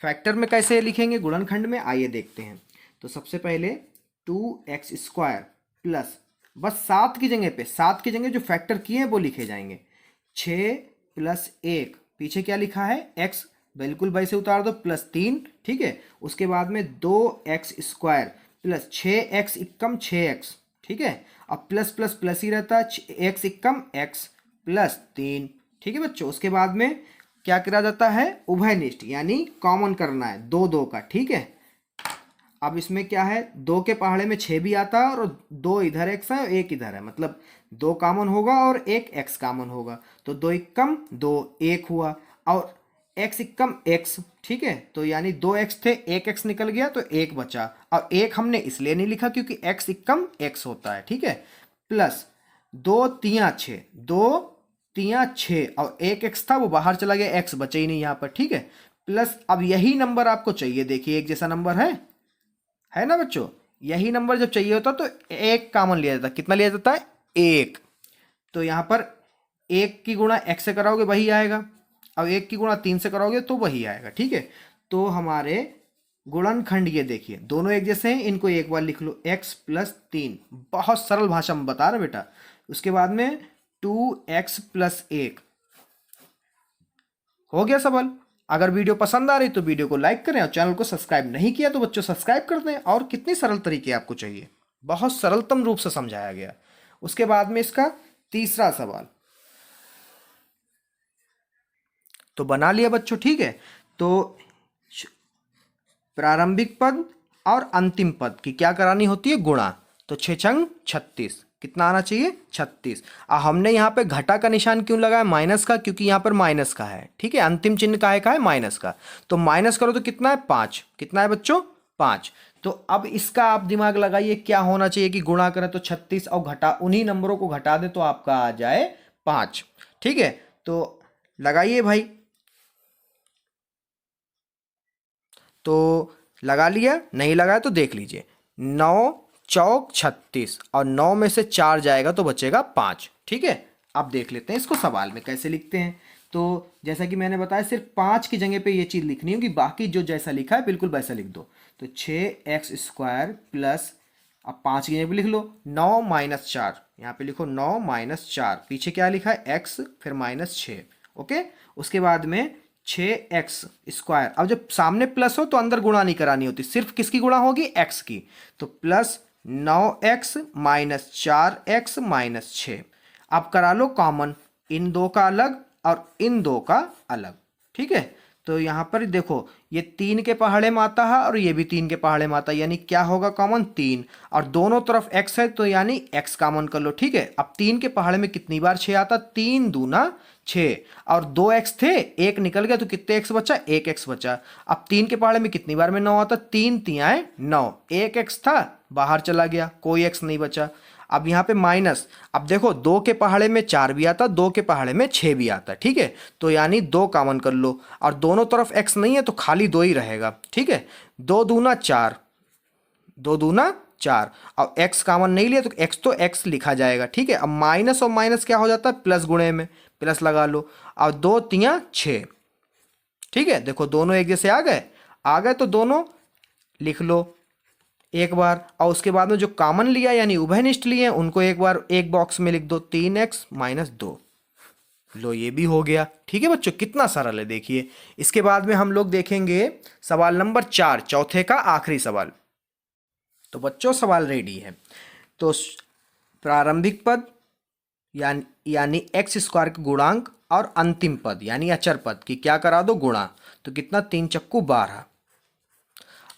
Speaker 1: फैक्टर में कैसे लिखेंगे गुणनखंड में, आइए देखते हैं। तो सबसे पहले 2x² प्लस, बस 7 की जगह पे, 7 की जगह जो फैक्टर किए हैं वो लिखे जाएंगे। 6 + 1, पीछे क्या लिखा है? x, बिल्कुल वैसे उतार दो, +3। ठीक है। उसके बाद में 2x² प्लस 6x एकम 6x। ठीक है। अब प्लस प्लस प्लस ही रहता है, x एकम x +3। ठीक है बच्चों। उसके बाद में क्या करा जाता है? उभयनिष्ठ, यानी कॉमन करना है 2 2 का। ठीक है। अब इसमें क्या है? 2 के पहाड़े में 6 भी आता है और 2 इधर x है और 1 इधर है, मतलब 2 कॉमन होगा और 1 x कॉमन होगा। तो 2 एकम 2, 1 हुआ और x एकम x। ठीक है। तो यानी 2x थे, 1x निकल गया तो 1 बचा। और 1 हमने इसलिए नहीं लिखा क्योंकि x एकम x होता है। ठीक है। प्लस 2 तियां 6, 2 तियां 6 और 1x था वो बाहर चला गया, x बचे ही नहीं यहाँ पर। ठीक है। प्लस अब यही नंबर आपको चाहिए। देखिए एक जैसा नंबर है, है ना बच्चों। यही नंबर जब चाहिए होता तो एक कॉमन लिया जाता, कितना लिया जाता है, एक। तो यहाँ पर एक की गुणा x से कराओगे वही आएगा, अब एक की गुणा 3 से कराओगे तो वही आएगा, ठीक है। तो हमारे गुणनखंड ये देखिए दोनों एक जैसे हैं, इनको एक बार लिख लो x प्लस 3, बहुत सरल भाषा में बता रहे बेटा। उसके बाद में 2x प्लस 1, हो गया सवाल। अगर वीडियो पसंद आ रही तो वीडियो को लाइक करें और चैनल को सब्सक्राइब नहीं किया तो बच्चों सब्सक्राइब कर दें। और कितनी सरल तरीके आपको चाहिए, बहुत सरलतम रूप से समझाया गया। उसके बाद में इसका तीसरा सवाल तो बना लिया बच्चों, ठीक है। तो प्रारंभिक पद और अंतिम पद की क्या करानी होती है, गुणा। तो 6 छंग 36, कितना आना चाहिए, 36। हमने यहाँ पे घटा का निशान क्यों लगाया, माइनस का, क्योंकि यहाँ पर माइनस का है, ठीक है। अंतिम चिन्ह का है माइनस का, तो माइनस करो तो कितना है, 5। कितना है बच्चों, 5। तो अब इसका आप दिमाग लगाइए क्या होना चाहिए कि गुणा करें तो 36 और घटा उन्हीं नंबरों को घटा दें तो आपका आ जाए 5, ठीक है। तो लगाइए भाई, तो लगा लिया, नहीं लगाया तो देख लीजिए। 9 चौक 36 और 9 में से 4 जाएगा तो बचेगा 5, ठीक है। अब देख लेते हैं इसको सवाल में कैसे लिखते हैं। तो जैसा कि मैंने बताया सिर्फ 5 की जगह पे ये चीज़ लिखनी होगी, बाकी जो जैसा लिखा है बिल्कुल वैसा लिख दो। तो 6x² प्लस, अब 5 की जगह पे लिख लो 9 माइनस 4, यहाँ पे लिखो 9 माइनस 4, पीछे क्या लिखा है x फिर माइनस 6, ओके। उसके बाद में 6x², अब जब सामने प्लस हो तो अंदर गुणा नहीं करानी होती, सिर्फ किसकी गुणा होगी, x की। तो plus 9x minus 4x minus 6, अब करा लो कॉमन, इन दो का अलग और इन दो का अलग, ठीक है। तो यहाँ पर देखो ये 3 के पहाड़े में आता है और ये भी 3 के पहाड़े में आता है, यानी क्या होगा कॉमन, 3। और दोनों तरफ x है तो यानी x कॉमन कर लो, ठीक है। अब 3 के पहाड़े में कितनी बार 6 आता, 3 दूना 6, और 2x थे, एक निकल गया तो कितने x बचा, 1x बचा। अब 3 के पहाड़े में कितनी बार में 9 आता, 3 तियाएं 9, 1x था बाहर चला गया, कोई x नहीं बचा। अब यहाँ पे माइनस, अब देखो 2 के पहाड़े में 4 भी आता, 2 के पहाड़े में 6 भी आता, ठीक है। तो यानी 2 कॉमन कर लो, और दोनों तरफ x नहीं है तो खाली 2 ही रहेगा, ठीक है। 2 दूना 4, 2 दूना 4, अब x कॉमन नहीं लिया तो x तो x लिखा जाएगा, ठीक है। अब माइनस और माइनस क्या हो जाता है, प्लस गुणे में, प्लस लगा लो, और 2 तियां 6, ठीक है। देखो दोनों एक जैसे आ गए तो दोनों लिख लो एक बार, और उसके बाद में जो कॉमन लिया यानी उभयनिष्ठ लिए उनको एक बार एक बॉक्स में लिख दो, 3x माइनस 2, लो ये भी हो गया, ठीक है बच्चों। कितना सरल है देखिए। इसके बाद में हम लोग देखेंगे सवाल नंबर 4, चौथे का आखिरी सवाल। तो बच्चों सवाल रेडी है। तो प्रारंभिक पद यानी x² का गुणांक और अंतिम पद यानी अचर पद की क्या करा दो, गुणा। तो कितना, 3 चक्कू 12,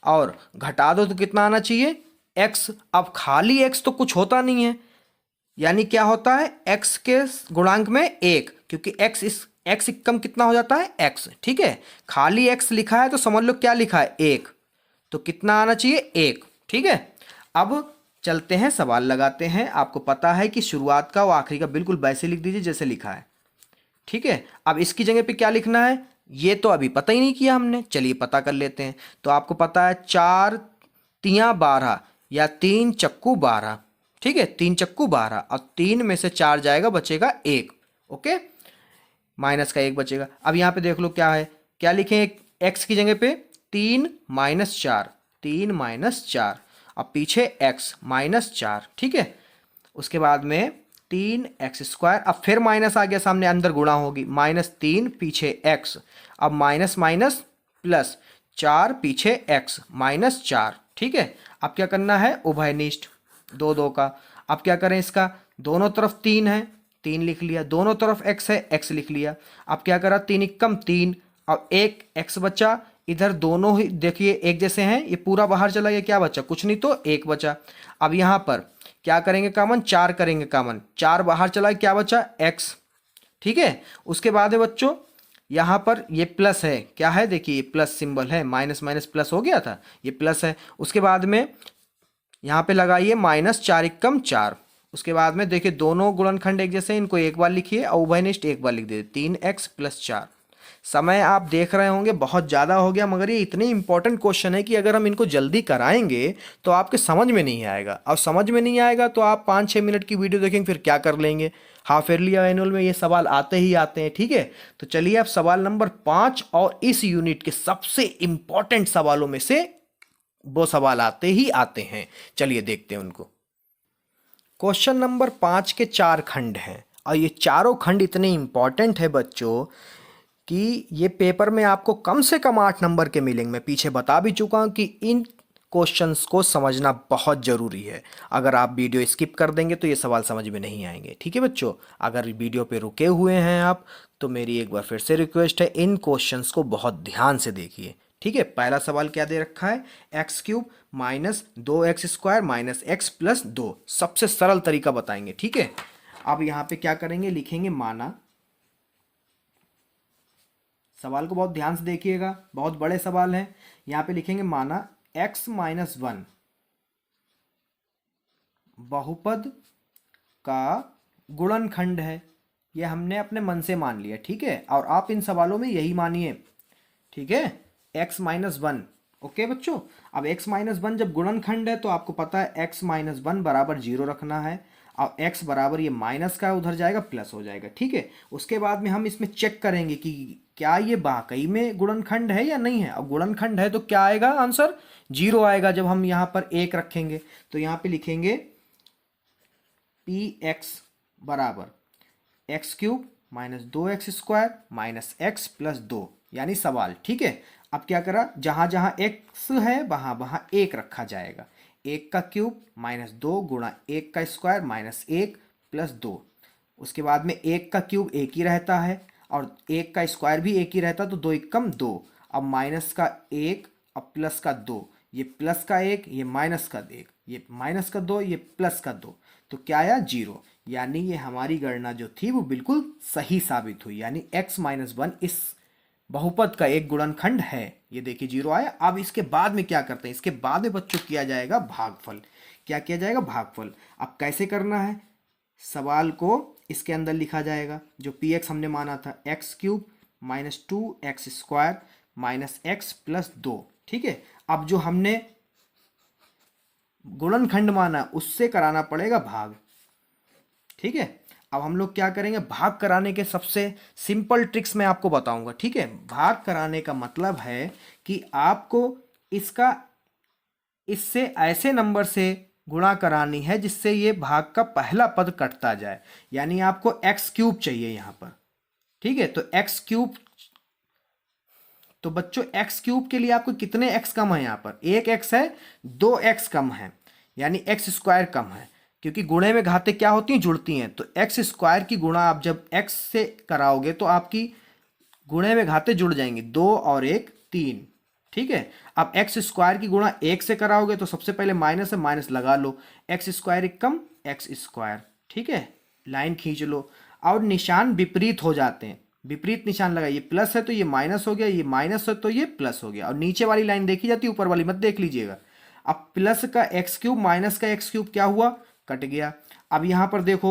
Speaker 1: और घटा दो तो कितना आना चाहिए, x। अब खाली x तो कुछ होता नहीं है, यानी क्या होता है, x के गुणांक में 1, क्योंकि x कम कितना हो जाता है, x, ठीक है। खाली x लिखा है तो समझ लो क्या लिखा है, 1, तो कितना आना चाहिए, 1, ठीक है। अब चलते हैं सवाल लगाते हैं। आपको पता है कि शुरुआत का और आखिरी का बिल्कुल वैसे लिख दीजिए जैसे लिखा है, ठीक है। अब इसकी जगह पे क्या लिखना है ये तो अभी पता ही नहीं किया हमने, चलिए पता कर लेते हैं। तो आपको पता है 4 तियां 12 या 3 चक्कू 12, ठीक है। 3 चक्कू 12 और 3 में से 4 जाएगा बचेगा 1, ओके, माइनस का 1 बचेगा। अब यहाँ पे देख लो क्या है, क्या लिखें, x की जगह पे 3 माइनस 4, 3 माइनस 4, अब पीछे x माइनस 4, ठीक है। उसके बाद में 3x², अब फिर माइनस आ गया सामने, अंदर गुणा होगी, -3 पीछे x, अब माइनस माइनस प्लस 4 पीछे x -4, ठीक है। अब क्या करना है, उभयनिष्ठ 2 2 का। अब क्या करें, इसका दोनों तरफ 3 है, 3 लिख लिया, दोनों तरफ x है, x लिख लिया। अब क्या करा, 3 एकम 3 और 1 x बचा, इधर दोनों ही देखिए एक जैसे हैं, ये पूरा बाहर चला गया, क्या बचा, कुछ नहीं तो 1 बचा। अब यहाँ पर क्या करेंगे कॉमन, 4 करेंगे कॉमन, 4 बाहर चला, क्या बचा, x, ठीक है। उसके बाद है बच्चों यहाँ पर ये प्लस है, क्या है देखिए ये प्लस सिंबल है, माइनस माइनस प्लस हो गया था, ये प्लस है। उसके बाद में यहाँ पे लगाइए -4 एकम 4। उसके बाद में देखिए दोनों गुणनखंड एक जैसे, इनको एक बार लिखिए और उभयनिष्ठ एक बार लिख दीजिए, 3x + 4। समय आप देख रहे होंगे बहुत ज़्यादा हो गया, मगर ये इतने इंपॉर्टेंट क्वेश्चन है कि अगर हम इनको जल्दी कराएंगे तो आपके समझ में नहीं आएगा, और समझ में नहीं आएगा तो आप 5-6 मिनट की वीडियो देखेंगे फिर क्या कर लेंगे। हाफ ईयरली या एनुअल में ये सवाल आते ही आते हैं, ठीक है। तो चलिए अब सवाल नंबर 5 और इस यूनिट के सबसे इंपॉर्टेंट सवालों में से वो सवाल आते ही आते हैं, चलिए देखते हैं उनको। क्वेश्चन नंबर 5 के 4 खंड हैं, और ये चारों खंड इतने इंपॉर्टेंट है बच्चों कि ये पेपर में आपको कम से कम 8 नंबर के मिलेंगे। मैं पीछे बता भी चुका हूँ कि इन क्वेश्चंस को समझना बहुत ज़रूरी है। अगर आप वीडियो स्किप कर देंगे तो ये सवाल समझ में नहीं आएंगे, ठीक है बच्चों। अगर वीडियो पे रुके हुए हैं आप तो मेरी एक बार फिर से रिक्वेस्ट है, इन क्वेश्चंस को बहुत ध्यान से देखिए, ठीक है। पहला सवाल क्या दे रखा है, x³ minus 2x² minus x plus 2। सबसे सरल तरीका बताएंगे, ठीक है। अब यहाँ पे क्या करेंगे, लिखेंगे माना। सवाल को बहुत ध्यान से देखिएगा, बहुत बड़े सवाल हैं। यहाँ पे लिखेंगे माना x माइनस 1 बहुपद का गुणनखंड है। ये हमने अपने मन से मान लिया, ठीक है। और आप इन सवालों में यही मानिए, ठीक है, x माइनस 1। ओके बच्चों, अब x माइनस 1 जब गुणनखंड है तो आपको पता है x माइनस 1 बराबर 0 रखना है, और x बराबर ये माइनस का उधर जाएगा प्लस हो जाएगा, ठीक है। उसके बाद में हम इसमें चेक करेंगे कि क्या ये वाकई में गुणनखंड है या नहीं है। अब गुणनखंड है तो क्या आएगा आंसर, 0 आएगा जब हम यहाँ पर 1 रखेंगे। तो यहाँ पे लिखेंगे px बराबर x³ minus 2x² minus x plus 2, यानी सवाल, ठीक है। अब क्या करा, जहां जहां x है वहां वहां 1 रखा जाएगा। 1 का क्यूब माइनस 2 गुणा 1 का स्क्वायर माइनस 1 प्लस 2। उसके बाद में 1 का क्यूब 1 ही रहता है और 1 का स्क्वायर भी 1 ही रहता, तो 2 एकम 2। अब माइनस का 1 अब प्लस का 2, ये प्लस का 1 ये माइनस का 1, ये माइनस का 2 ये प्लस का 2, तो क्या आया 0। यानी ये हमारी गणना जो थी वो बिल्कुल सही साबित हुई, यानी x माइनस 1 इस बहुपद का एक गुणनखंड है। ये देखिए 0 आया। अब इसके बाद में क्या करते हैं, इसके बाद में बच्चों किया जाएगा भागफल। क्या किया जाएगा, भागफल। अब कैसे करना है, सवाल को इसके अंदर लिखा जाएगा। जो px हमने माना था x³ minus 2x² minus x plus 2, ठीक है। अब जो हमने गुणनखंड माना उससे कराना पड़ेगा भाग, ठीक है। अब हम लोग क्या करेंगे, भाग कराने के सबसे सिंपल ट्रिक्स मैं आपको बताऊंगा, ठीक है। भाग कराने का मतलब है कि आपको इससे ऐसे नंबर से गुणा करानी है जिससे ये भाग का पहला पद कटता जाए। यानी आपको x³ चाहिए यहाँ पर, ठीक है। तो x³ तो बच्चों x³ के लिए आपको कितने x कम है, यहाँ पर 1 x है, 2 x कम है, यानी x² कम है। क्योंकि गुणे में घातें क्या होती हैं, जुड़ती हैं। तो x² की गुणा आप जब x से कराओगे तो आपकी गुणे में घातें जुड़ जाएंगी, 2 और 1 3, ठीक है। अब x² की गुणा 1 से कराओगे तो सबसे पहले माइनस है, माइनस लगा लो, x² एक कम x², ठीक है। लाइन खींच लो और निशान विपरीत हो जाते हैं, विपरीत निशान लगा, ये प्लस है तो ये माइनस हो गया, ये माइनस है तो ये प्लस हो गया। और नीचे वाली लाइन देखी जाती है, ऊपर वाली मत देख लीजिएगा। अब प्लस का x³ माइनस का x³ क्या हुआ, कट गया। अब यहां पर देखो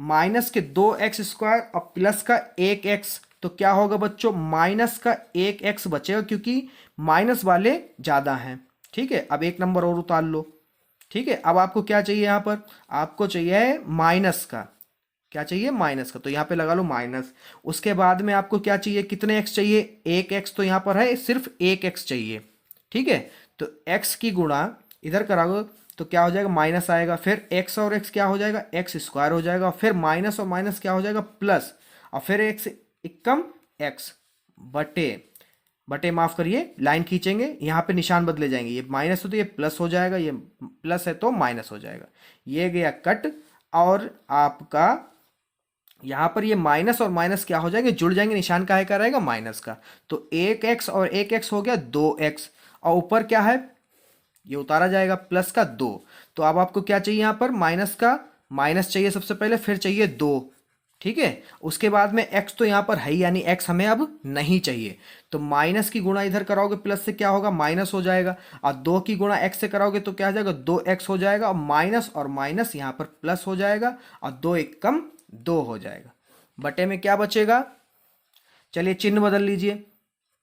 Speaker 1: माइनस के 2x² और प्लस का 1x, तो क्या होगा बच्चों, माइनस का 1x बचेगा क्योंकि माइनस वाले ज्यादा हैं, ठीक है। अब एक नंबर और उतार लो, ठीक है। अब आपको क्या चाहिए, यहां पर आपको चाहिए माइनस का, क्या चाहिए, माइनस का, तो यहाँ पे लगा लो माइनस। उसके बाद में आपको क्या चाहिए, कितने x चाहिए, 1x, तो यहाँ पर है सिर्फ 1x चाहिए, ठीक है। तो x की गुणा इधर कराओगे तो क्या हो जाएगा, माइनस आएगा, फिर x और x क्या हो जाएगा, x² हो जाएगा, फिर माइनस और माइनस क्या हो जाएगा, प्लस, और फिर x एकम x बटे माफ करिए, लाइन खींचेंगे, यहाँ पे निशान बदले जाएंगे, ये माइनस हो तो ये प्लस हो जाएगा, ये प्लस है तो माइनस हो जाएगा, ये गया कट। और आपका यहाँ पर ये माइनस और माइनस क्या हो जाएंगे, जुड़ जाएंगे, निशान काहे का रहेगा, माइनस का। तो 1x और 1x हो गया 2x, और ऊपर क्या है, ये उतारा जाएगा प्लस का 2। तो अब आपको क्या चाहिए, यहाँ पर माइनस का माइनस चाहिए सबसे पहले, फिर चाहिए 2, ठीक है। उसके बाद में x तो यहाँ पर है, यानी x हमें अब नहीं चाहिए। तो माइनस की गुणा इधर कराओगे प्लस से क्या होगा, माइनस हो जाएगा, और 2 की गुणा x से कराओगे तो क्या हो जाएगा, 2x हो जाएगा, और माइनस यहाँ पर प्लस हो जाएगा, और 2 एक कम 2 हो जाएगा। बटे में क्या बचेगा, चलिए चिन्ह बदल लीजिए,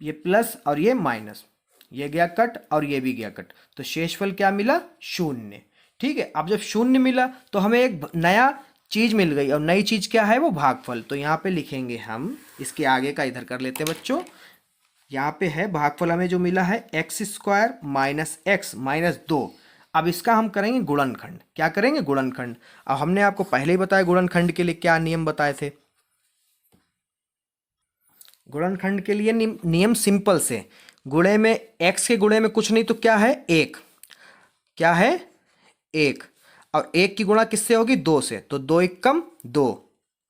Speaker 1: ये प्लस और ये माइनस, ये गया कट और ये भी गया कट, तो शेषफल क्या मिला? शून्य। ठीक है, अब जब शून्य मिला तो हमें एक नया चीज मिल गई, और नई चीज क्या है? वो भागफल। तो यहाँ पे लिखेंगे हम, इसके आगे का इधर कर लेते हैं बच्चों। यहाँ पे है भागफल हमें जो मिला है x square minus x minus 2। अब इसका हम करेंगे गुणनखंड। क्या करेंगे? गुणनखंड। अब हमने आपको पहले ही बताया गुणनखंड के लिए क्या नियम बताए थे। गुणनखंड के लिए नियम सिंपल से, गुणे में एक्स के गुणे में कुछ नहीं तो क्या है? एक। क्या है? एक। और एक की गुणा किससे होगी? 2 से, तो 2 एकम 2,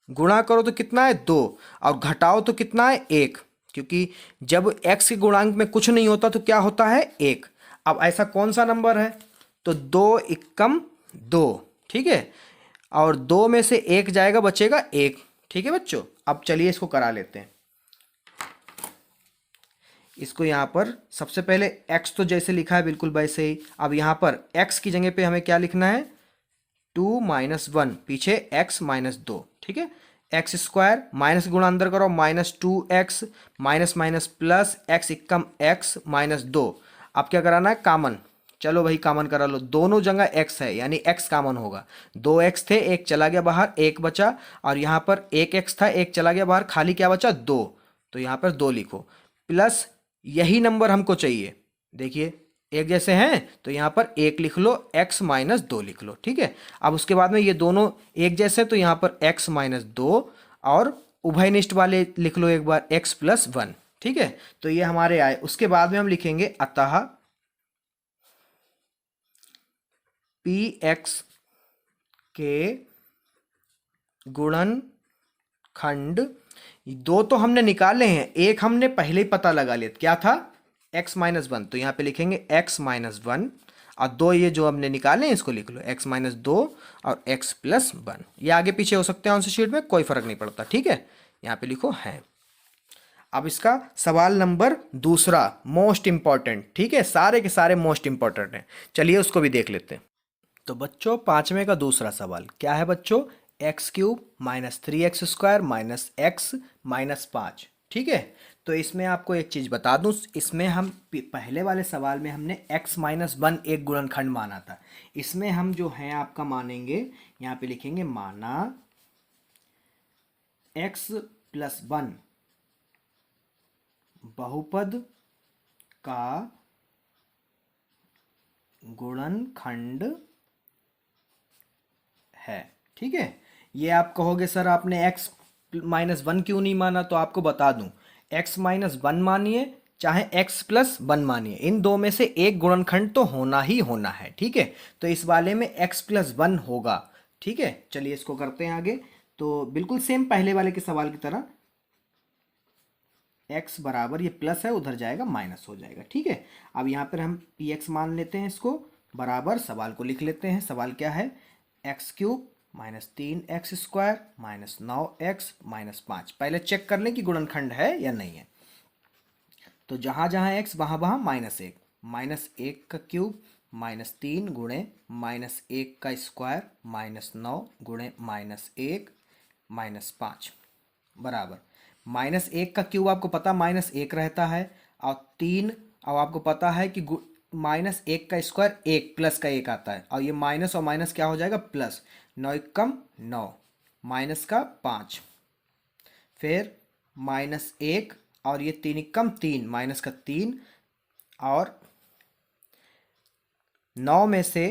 Speaker 1: गुणा करो तो कितना है? 2, और घटाओ तो कितना है? 1, क्योंकि जब x के गुणांक में कुछ नहीं होता तो क्या होता है? 1। अब ऐसा कौन सा नंबर है? तो 2 एकम 2, ठीक है, और 2 में से 1 जाएगा, बचेगा 1। ठीक है बच्चों, अब चलिए इसको करा लेते हैं। इसको यहाँ पर सबसे पहले x तो जैसे लिखा है बिल्कुल वैसे ही, अब यहाँ पर x की जगह पे हमें क्या लिखना है? 2 माइनस 1, पीछे x माइनस 2, ठीक है। एक्स स्क्वायर माइनस गुणा अंदर करो, minus 2x minus minus plus x इक्कम x minus 2। अब क्या कराना है? कामन। चलो भाई कामन करा लो, दोनों जगह x है यानी x कामन होगा। 2x थे, एक चला गया बाहर, एक बचा, और यहाँ पर 1x था, एक चला गया बाहर, खाली क्या बचा? 2, तो यहाँ पर 2 लिखो, प्लस यही नंबर हमको चाहिए। देखिए एक जैसे हैं तो यहाँ पर 1 लिख लो, x माइनस 2 लिख लो, ठीक है। अब उसके बाद में ये दोनों एक जैसे, तो यहाँ पर x माइनस 2, और उभयनिष्ठ वाले लिख लो एक बार, x प्लस 1, ठीक है। तो ये हमारे आए। उसके बाद में हम लिखेंगे अतः px के गुणनखंड, दो तो हमने निकाले हैं, एक हमने पहले ही पता लगा लिया, क्या था? x माइनस 1, तो यहाँ पे लिखेंगे x माइनस 1, और 2 ये जो हमने निकाले हैं इसको लिख लो, x माइनस 2 और x प्लस 1। ये आगे पीछे हो सकते हैं आंसर शीट में, कोई फर्क नहीं पड़ता, ठीक है। यहाँ पे लिखो है। अब इसका सवाल नंबर दूसरा, मोस्ट इंपॉर्टेंट, ठीक है, सारे के सारे मोस्ट इंपॉर्टेंट हैं, चलिए उसको भी देख लेते हैं। तो बच्चों पांचवें का दूसरा सवाल क्या है बच्चों? X cube minus 3x square minus x minus 5, ठीक है। तो इसमें आपको एक चीज़ बता दूं, इसमें हम पहले वाले सवाल में हमने x माइनस 1 एक गुणनखंड माना था, इसमें हम जो है आपका मानेंगे, यहाँ पे लिखेंगे माना x प्लस 1 बहुपद का गुणनखंड है, ठीक है। ये आप कहोगे सर आपने x माइनस 1 क्यों नहीं माना? तो आपको बता दूं, x माइनस 1 मानिए चाहे x प्लस 1 मानिए, इन दो में से एक गुणनखंड तो होना ही होना है, ठीक है। तो इस वाले में x प्लस 1 होगा, ठीक है। चलिए इसको करते हैं आगे। तो बिल्कुल सेम पहले वाले के सवाल की तरह, x बराबर, ये प्लस है उधर जाएगा माइनस हो जाएगा, ठीक है। अब यहाँ पर हम px मान लेते हैं, इसको बराबर सवाल को लिख लेते हैं। सवाल क्या है? X cube minus 3x square minus 9x minus 5। पहले चेक कर लें कि गुणनखंड है या नहीं है। तो जहाँ जहाँ x वहाँ वहाँ -1, -1 का क्यूब माइनस 3 गुणे माइनस 1 का स्क्वायर माइनस 9 गुणे -1 माइनस 5 बराबर -1 का क्यूब आपको पता -1 रहता है, और 3, और आपको पता है कि -1 का स्क्वायर 1 प्लस का 1 आता है, और ये माइनस और माइनस क्या हो जाएगा? प्लस। 9 कम 9, माइनस का 5, फिर -1, और ये 3 कम 3, माइनस का 3, और 9 में से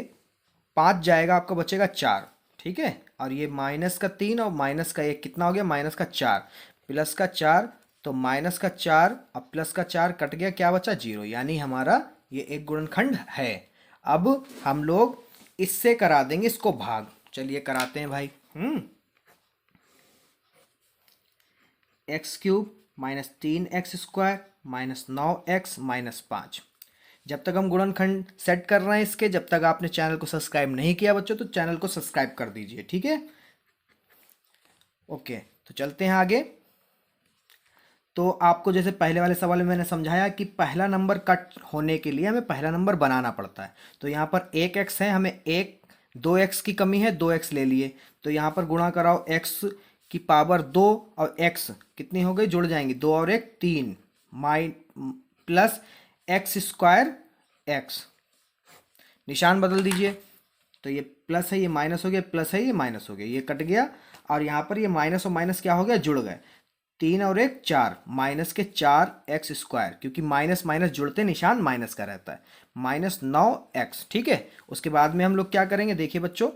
Speaker 1: 5 जाएगा, आपका बचेगा 4, ठीक है। और ये माइनस का 3 और माइनस का 1 कितना हो गया? माइनस का 4 प्लस का 4, तो माइनस का 4 अब प्लस का 4 कट गया, क्या बचा? 0, यानी हमारा ये एक गुणनखंड है। अब हम लोग इससे करा देंगे इसको भाग, चलिए कराते हैं भाई। X cube minus 3x square minus 9x minus 5। जब तक हम गुणनखंड सेट कर रहे हैं इसके, जब तक आपने चैनल को सब्सक्राइब नहीं किया बच्चों, तो चैनल को सब्सक्राइब कर दीजिए, ठीक है। ओके, तो चलते हैं आगे। तो आपको जैसे पहले वाले सवाल में मैंने समझाया कि पहला नंबर कट होने के लिए हमें पहला नंबर बनाना पड़ता है। तो यहाँ पर 1x है, हमें 2x की कमी है, 2x ले लिए, तो यहाँ पर गुणा कराओ x की पावर 2 और x कितनी हो गई, जुड़ जाएंगी, 2 और 1 3 प्लस एक्स स्क्वायर एक्स, निशान बदल दीजिए। तो ये प्लस है, ये माइनस हो गया, प्लस है, ये माइनस हो गया, ये कट गया और यहाँ पर ये माइनस और माइनस क्या हो गया, जुड़ गए। 3 और 1 4 माइनस के 4 एक्स स्क्वायर, क्योंकि माइनस माइनस जुड़ते निशान माइनस का रहता है, -9x। ठीक है, उसके बाद में हम लोग क्या करेंगे, देखिए बच्चों,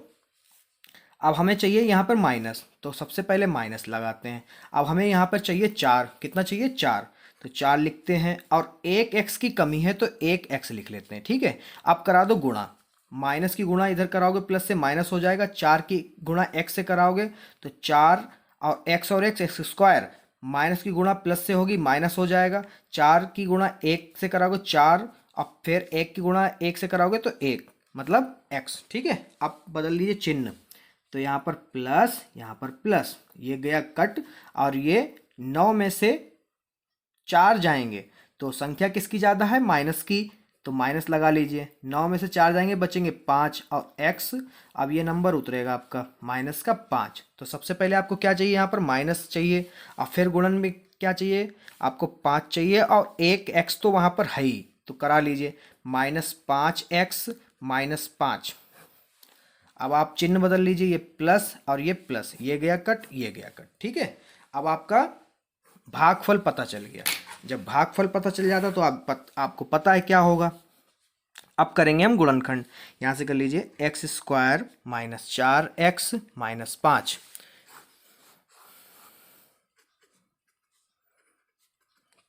Speaker 1: अब हमें चाहिए यहाँ पर माइनस, तो सबसे पहले माइनस लगाते हैं। अब हमें यहाँ पर चाहिए 4, कितना चाहिए 4, तो 4 लिखते हैं और 1x की कमी है तो 1x लिख लेते हैं। ठीक है, अब करा दो गुणा, माइनस की गुणा इधर कराओगे प्लस से माइनस हो जाएगा, 4 की गुणा x से कराओगे तो 4 और x और एक्स स्क्वायर, माइनस की गुणा प्लस से होगी माइनस हो जाएगा, 4 की गुणा 1 से कराओगे 4 और फिर 1 की गुणा 1 से कराओगे तो 1, मतलब x। ठीक है, अब बदल लीजिए चिन्ह, तो यहाँ पर प्लस, यहाँ पर प्लस, ये गया कट और ये 9 में से 4 जाएंगे तो संख्या किसकी ज़्यादा है, माइनस की, तो माइनस लगा लीजिए। 9 में से 4 जाएंगे, बचेंगे 5 और x, अब ये नंबर उतरेगा आपका माइनस का 5। तो सबसे पहले आपको क्या चाहिए, यहाँ पर माइनस चाहिए और फिर गुणन में क्या चाहिए आपको, 5 चाहिए और 1x तो वहाँ पर है ही, तो करा लीजिए, -5x -5। अब आप चिन्ह बदल लीजिए, ये प्लस और ये प्लस, ये गया कट, ये गया कट। ठीक है, अब आपका भागफल पता चल गया। जब भागफल पता चल जाता तो आपको पता है क्या होगा। अब करेंगे हम गुणनखंड, यहाँ से कर लीजिए एक्स स्क्वायर -4x -5,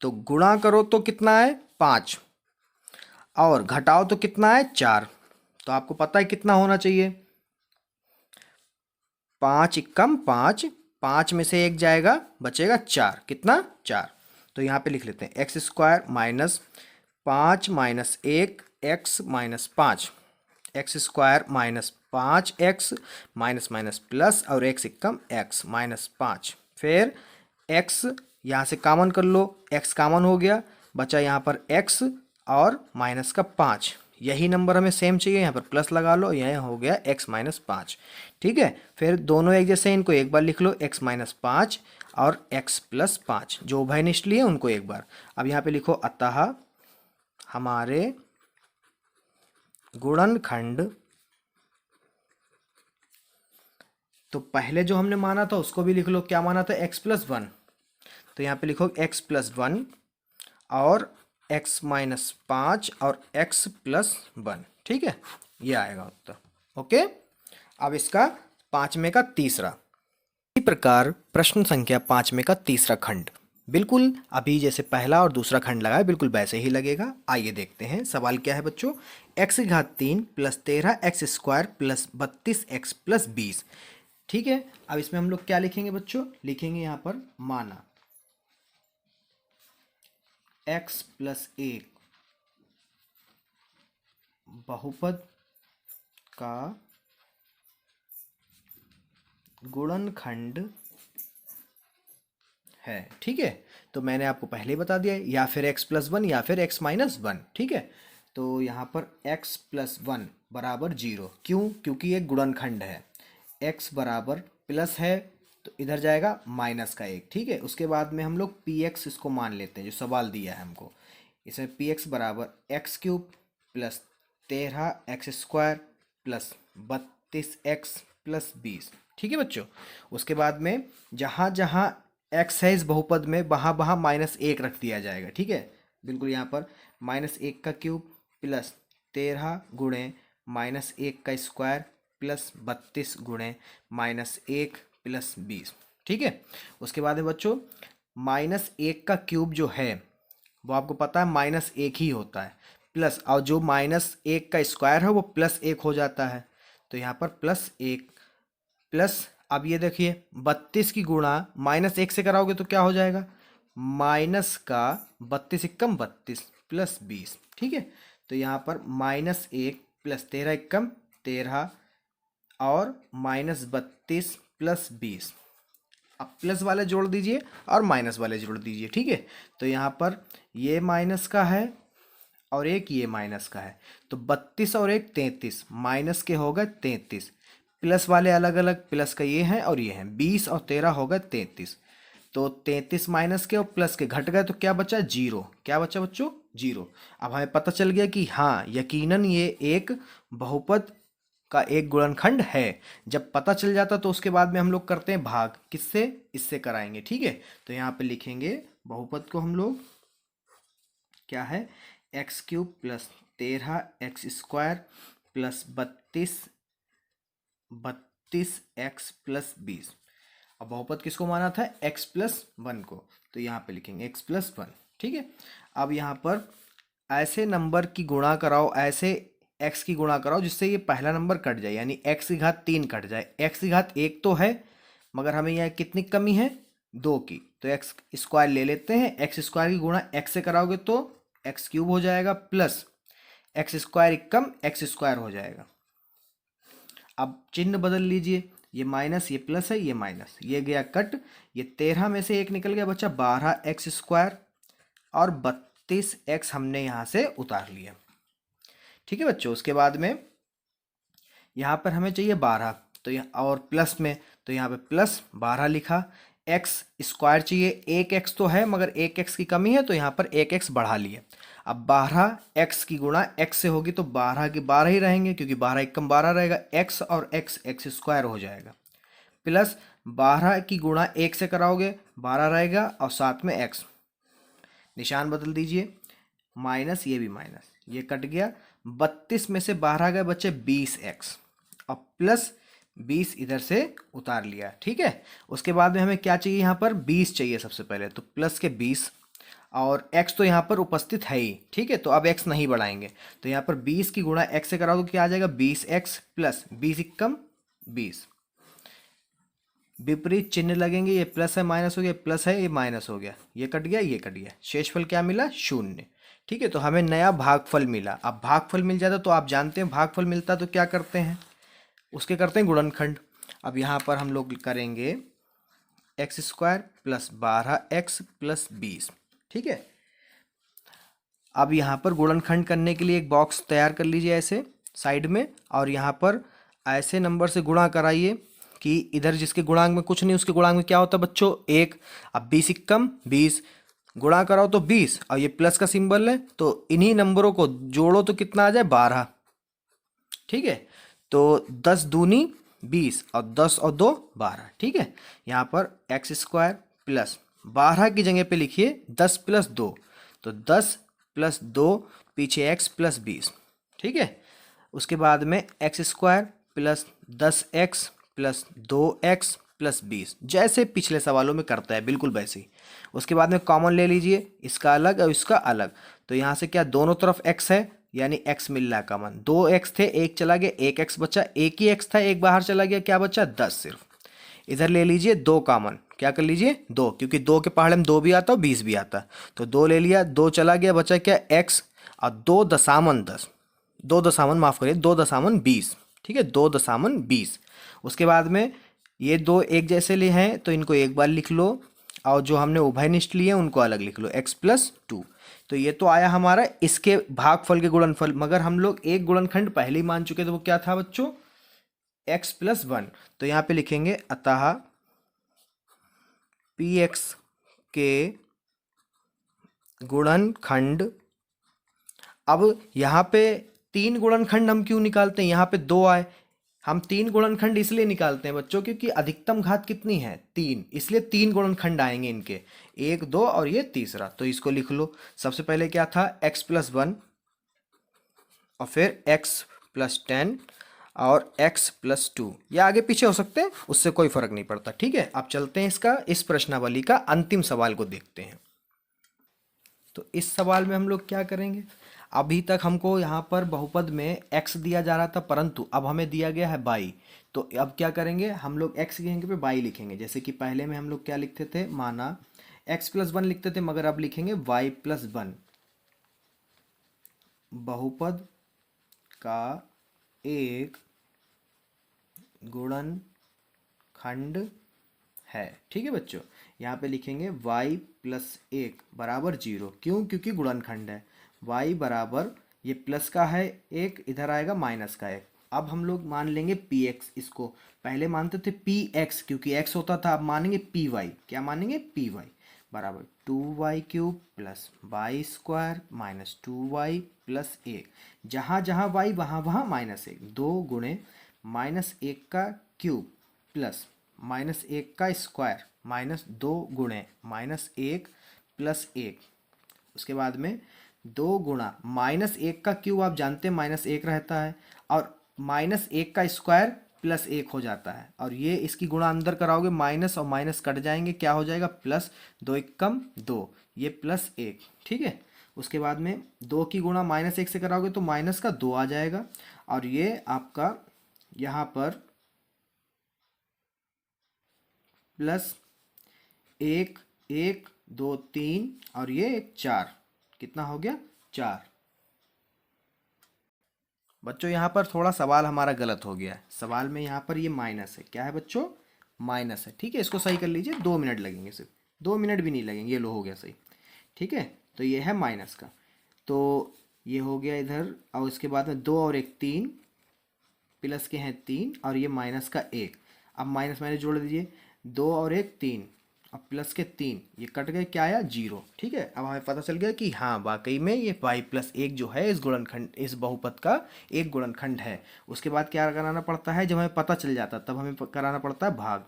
Speaker 1: तो गुणा करो तो कितना है 5 और घटाओ तो कितना है 4, तो आपको पता है कितना होना चाहिए, 5 एकम 5, 5 में से 1 जाएगा, बचेगा 4, कितना 4। तो यहाँ पे लिख लेते हैं x square -5 -1 x -5, x square -5x minus minus plus और x एकम x -5, फिर x यहाँ से कॉमन कर लो, x कॉमन हो गया, बचा यहाँ पर x और माइनस का 5, यही नंबर हमें सेम चाहिए, यहाँ पर प्लस लगा लो, यह हो गया x -5। ठीक है, फिर दोनों एक जैसे, इनको एक बार लिख लो, x -5 और x +5, जो उभयनिष्ठ लिए उनको एक बार। अब यहाँ पे लिखो अतः हमारे गुणनखंड, तो पहले जो हमने माना था उसको भी लिख लो, क्या माना था x +1, तो यहाँ पे लिखो x +1 और x -5 और x +1। ठीक है, ये आएगा उत्तर। ओके, अब इसका 5वें का तीसरा, इसी प्रकार प्रश्न संख्या 5वें का तीसरा खंड, बिल्कुल अभी जैसे पहला और दूसरा खंड लगा है बिल्कुल वैसे ही लगेगा। आइए देखते हैं सवाल क्या है बच्चों, x⁻³ + 13x² + 32x + 20। ठीक है, अब इसमें हम लोग क्या लिखेंगे बच्चों, लिखेंगे यहाँ पर माना x + 1 बहुपद का गुणनखंड है। ठीक है, तो मैंने आपको पहले ही बता दिया, या फिर x +1 या फिर x -1। ठीक है, तो यहाँ पर x +1 बराबर 0, क्यों, क्योंकि ये गुणनखंड है, x बराबर प्लस है तो इधर जाएगा माइनस का 1। ठीक है, उसके बाद में हम लोग px इसको मान लेते हैं, जो सवाल दिया है हमको, इसमें px बराबर x³ + 13x² + 32x + 20। ठीक है बच्चों, उसके बाद में जहाँ जहाँ x है इस बहुपद में, वहाँ वहाँ -1 रख दिया जाएगा। ठीक है, बिल्कुल यहाँ पर -1³ + 13 गुणे -1 का स्क्वायर + 32 गुणे -1 + 20। ठीक है, उसके बाद में बच्चों -1 का क्यूब जो है वो आपको पता है -1 ही होता है, प्लस और जो -1 का स्क्वायर है वो +1 हो जाता है, तो यहाँ पर +1 प्लस, अब ये देखिए 32 की गुणा -1 से कराओगे तो क्या हो जाएगा, माइनस का 32 एकम 32 + 20। ठीक है, तो यहाँ पर -1 + 13 एकम 13 और -32 + 20। अब प्लस वाले जोड़ दीजिए और माइनस वाले जोड़ दीजिए। ठीक है, तो यहाँ पर ये माइनस का है और एक ये माइनस का है, तो 32 और 1 33, माइनस के हो गए 33 प्लस वाले अलग अलग, प्लस का ये है और ये है, 20 और 13 हो गए 33। तो 33 माइनस के और प्लस के घट गए तो क्या बचा, जीरो। क्या बचा बच्चों, जीरो। अब हमें पता चल गया कि हाँ यकीनन ये एक बहुपद का एक गुणनखंड है। जब पता चल जाता तो उसके बाद में हम लोग करते हैं भाग, किससे, इससे कराएंगे। ठीक है, तो यहाँ पे लिखेंगे बहुपद को हम लोग, क्या है, x cube plus 13x² plus 32x+20। अब बहुपद किसको माना था, x+1 को, तो यहाँ पे लिखेंगे x+1। ठीक है, अब यहाँ पर ऐसे नंबर की गुणा कराओ, ऐसे x की गुणा कराओ जिससे ये पहला नंबर कट जाए, यानी x की घात 3 कट जाए। x की घात 1 तो है, मगर हमें यहाँ कितनी कमी है, 2 की, तो x² ले लेते हैं। x² की गुणा x से कराओगे तो x³ हो जाएगा, प्लस x² कम x² हो जाएगा। अब चिन्ह बदल लीजिए, ये माइनस ये प्लस है, ये माइनस, ये गया कट, ये 13 में से एक निकल गया, बच्चा 12x² और 32x हमने यहाँ से उतार लिया। ठीक है बच्चों, उसके बाद में यहाँ पर हमें चाहिए 12, तो यहाँ और प्लस में, तो यहाँ पे प्लस 12 लिखा। x² चाहिए, एक x तो है मगर एक x की कमी है, तो यहाँ पर एक x बढ़ा लिया। अब 12x की गुणा x से होगी तो 12 के 12 ही रहेंगे, क्योंकि 12 एक कम 12 रहेगा, x और x² हो जाएगा, प्लस 12 की गुणा 1 से कराओगे 12 रहेगा और साथ में x, निशान बदल दीजिए, माइनस, ये भी माइनस, ये कट गया। 32 में से 12 गए बच्चे 20x और प्लस 20 इधर से उतार लिया। ठीक है, उसके बाद में हमें क्या चाहिए, यहाँ पर 20 चाहिए सबसे पहले, तो प्लस के 20 और x तो यहाँ पर उपस्थित है ही। ठीक है, तो अब x नहीं बढ़ाएंगे, तो यहाँ पर 20 की गुणा x से कराओ तो क्या आ जाएगा, 20x प्लस 20 कम 20, विपरीत चिन्ह लगेंगे, ये प्लस है माइनस हो गया, प्लस है ये माइनस हो गया, ये कट गया ये कट गया, शेषफल क्या मिला, 0। ठीक है, तो हमें नया भागफल मिला। अब भागफल मिल जाता तो आप जानते हैं भागफल मिलता तो क्या करते हैं, उसके करते हैं गुणनखंड। अब यहाँ पर हम लोग करेंगे x² प्लस 12x प्लस 20। ठीक है, अब यहाँ पर गुणनखंड करने के लिए एक बॉक्स तैयार कर लीजिए ऐसे साइड में, और यहाँ पर ऐसे नंबर से गुणा कराइए कि इधर जिसके गुणांक में कुछ नहीं उसके गुणांक में क्या होता है बच्चों, 1। अब 20 कम 20 गुणा कराओ तो 20 और ये प्लस का सिंबल है, तो इन्हीं नंबरों को जोड़ो तो कितना आ जाए, 12। ठीक है, तो 10 दूनी 20 और 10 और 2 12। ठीक है, यहाँ पर x² प्लस 12 की जगह पे लिखिए 10 प्लस 2, तो 10 प्लस 2 पीछे x प्लस 20। ठीक है, उसके बाद में x² plus 10x plus 2x plus 20, जैसे पिछले सवालों में करता है बिल्कुल वैसे ही। उसके बाद में कॉमन ले लीजिए, इसका अलग और इसका अलग, तो यहाँ से क्या दोनों तरफ x है, यानी x मिल रहा है कॉमन। 2x थे, एक चला गया, एक x बचा, एक ही x था एक बाहर चला गया, क्या बचा, 10 सिर्फ। इधर ले लीजिए 2 कॉमन, क्या कर लीजिए 2, क्योंकि 2 के पहाड़े में 2 भी आता और 20 भी आता, तो 2 ले लिया, 2 चला गया, बचा क्या, x और 2 दशामन 10, 2 दशामन माफ करिए 2 दशामन 20। ठीक है, 2 दशामन 20। उसके बाद में ये दो एक जैसे लिए हैं तो इनको एक बार लिख लो, और जो हमने उभयनिष्ठ लिए उनको अलग लिख लो, x+2। तो ये तो आया हमारा इसके भागफल के गुणनफल, मगर हम लोग एक गुणनखंड पहले ही मान चुके थे, वो क्या था बच्चों, x+1। तो यहाँ पे लिखेंगे अतः px के गुणनखंड। अब यहाँ पे 3 गुणनखंड हम क्यों निकालते हैं, यहाँ पे 2 आए, हम 3 गुणनखंड इसलिए निकालते हैं बच्चों क्योंकि अधिकतम घात कितनी है, 3, इसलिए 3 गुणनखंड आएंगे इनके, 1 2 और ये तीसरा। तो इसको लिख लो, सबसे पहले क्या था x+1 और फिर x+10 और x+2, ये आगे पीछे हो सकते हैं, उससे कोई फर्क नहीं पड़ता। ठीक है, अब चलते हैं इस प्रश्नावली का अंतिम सवाल को देखते हैं। तो इस सवाल में हम लोग क्या करेंगे, अभी तक हमको यहाँ पर बहुपद में x दिया जा रहा था, परंतु अब हमें दिया गया है y, तो अब क्या करेंगे हम लोग, x की जगह पे y लिखेंगे। जैसे कि पहले में हम लोग क्या लिखते थे, माना x+1 लिखते थे, मगर अब लिखेंगे y+1। बहुपद का एक गुणनखंड है। ठीक है बच्चों, यहाँ पे लिखेंगे y+1 बराबर 0, क्यों, क्योंकि गुणनखंड है। y बराबर, ये प्लस का है 1, इधर आएगा माइनस का 1, अब हम लोग मान लेंगे पी एक्स, इसको पहले मानते थे पी एक्स क्योंकि एक्स होता था, अब मानेंगे पी वाई। क्या मानेंगे? पी वाई बराबर 2y³ plus Y square minus 2y plus 1। जहाँ जहाँ वाई वहाँ वहाँ -1, 2 × -1 का क्यूब प्लस -1 का स्क्वायर माइनस 2 × -1 प्लस 1। उसके बाद में 2 गुणा -1 का क्यूब, आप जानते हैं -1 रहता है, और -1 का स्क्वायर प्लस 1 हो जाता है, और ये इसकी गुणा अंदर कराओगे माइनस और माइनस कट जाएंगे, क्या हो जाएगा? प्लस 2 × 2, ये प्लस 1। ठीक है, उसके बाद में 2 की गुणा -1 से कराओगे तो माइनस का 2 आ जाएगा, और ये आपका यहाँ पर प्लस 1 1 2 3 और ये 1 4, कितना हो गया? 4। बच्चों यहाँ पर थोड़ा सवाल हमारा गलत हो गया है, सवाल में यहाँ पर ये माइनस है। क्या है बच्चों? माइनस है। ठीक है, इसको सही कर लीजिए, 2 मिनट लगेंगे, सिर्फ 2 मिनट भी नहीं लगेंगे, ये लो हो गया सही। ठीक है, तो ये है माइनस का, तो ये हो गया इधर, और उसके बाद में 2 और 1 3, प्लस के हैं 3 और ये माइनस का 1। अब माइनस माइनस जोड़ दीजिए, 2 और 1 3 और प्लस के 3, ये कट गए, क्या आया? 0। ठीक है, अब हमें पता चल गया कि हाँ वाकई में ये y + 1 जो है इस गुणनखंड, इस बहुपद का एक गुणनखंड है। उसके बाद क्या कराना पड़ता है? जब हमें पता चल जाता तब हमें कराना पड़ता है भाग।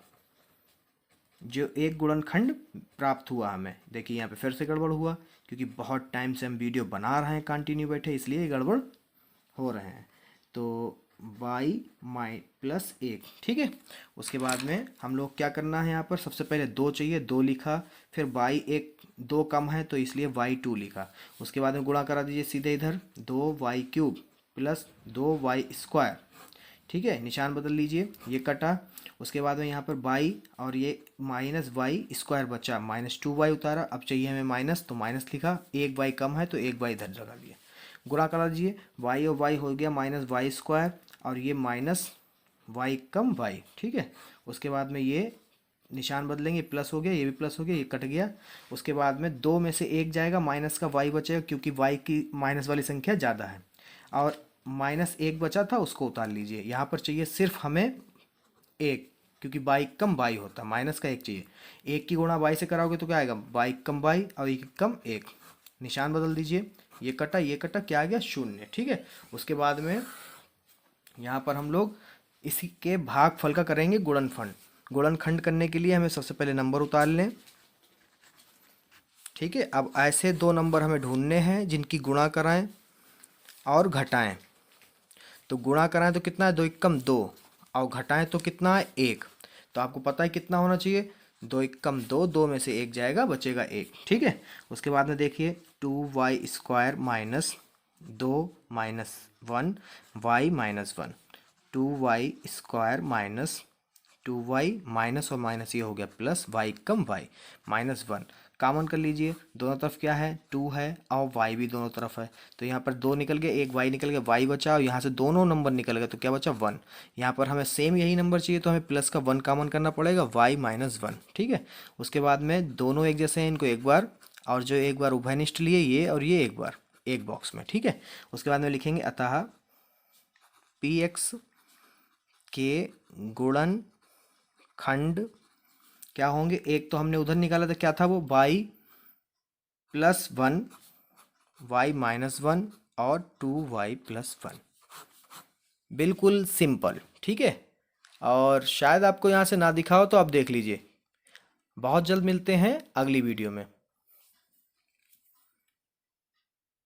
Speaker 1: जो एक गुणनखंड प्राप्त हुआ हमें, देखिए यहाँ पे फिर से गड़बड़ हुआ, क्योंकि बहुत टाइम से हम वीडियो बना रहे हैं कंटिन्यू बैठे, इसलिए ये गड़बड़ हो रहे हैं। तो y + 1। ठीक है, उसके बाद में हम लोग क्या करना है? यहाँ पर सबसे पहले 2 चाहिए, 2 लिखा, फिर y 2 कम है तो इसलिए y2 लिखा। उसके बाद में गुणा करा दीजिए सीधे इधर, 2y³ प्लस 2y²। ठीक है, निशान बदल लीजिए, ये कटा। उसके बाद में यहाँ पर y और ये -y² बचा, -2y उतारा, अब चाहिए हमें माइनस, तो माइनस लिखा, 1 y कम है तो 1 y इधर लगा दिया। गुणा करा दीजिए, y और y हो गया -y² और ये -y कम y। ठीक है, उसके बाद में ये निशान बदलेंगे, प्लस हो गया, ये भी प्लस हो गया, ये कट गया। उसके बाद में 2 में से 1 जाएगा, माइनस का y बचेगा, क्योंकि y की माइनस वाली संख्या ज़्यादा है, और -1 बचा था उसको उतार लीजिए। यहाँ पर चाहिए सिर्फ हमें 1, क्योंकि y कम y होता है, माइनस का 1 चाहिए। 1 की गुणा y से कराओगे तो क्या आएगा? y कम y और 1 कम 1। निशान बदल दीजिए, ये कटा, ये कटा, क्या आ गया? 0। ठीक है, उसके बाद में यहाँ पर हम लोग इसी के भागफल का करेंगे गुणनखंड। गुणनखंड करने के लिए हमें सबसे पहले नंबर उतार लें। ठीक है, अब ऐसे 2 नंबर हमें ढूंढने हैं जिनकी गुणा कराएं और घटाएं। तो गुणा कराएं तो कितना है? 2 × 2, और घटाएं तो कितना है? 1। तो आपको पता है कितना होना चाहिए? 2 × 2, 2 में से 1 जाएगा, बचेगा 1। ठीक है, उसके बाद में देखिए 2y² minus 2 -1 y -1, 2y² minus 2y minus और माइनस ये हो गया प्लस, y कम y -1। कॉमन कर लीजिए, दोनों तरफ क्या है? 2 है और y भी दोनों तरफ है, तो यहाँ पर 2 निकल गए, 1 y निकल गया, y बचा, और यहाँ से दोनों नंबर निकल गए तो क्या बचा? 1। यहाँ पर हमें सेम यही नंबर चाहिए, तो हमें प्लस का 1 कॉमन करना पड़ेगा, y -1। ठीक है, उसके बाद में दोनों एक जैसे हैं, इनको एक बार, और जो एक बार उभयनिष्ठ लिए ये और ये एक बार एक बॉक्स में। ठीक है, उसके बाद में लिखेंगे अतः px के गुणनखंड क्या होंगे? एक तो हमने उधर निकाला था, क्या था वो? y + 1 y -1 और 2y + 1। बिल्कुल सिंपल। ठीक है, और शायद आपको यहाँ से ना दिखा हो तो आप देख लीजिए। बहुत जल्द मिलते हैं अगली वीडियो में।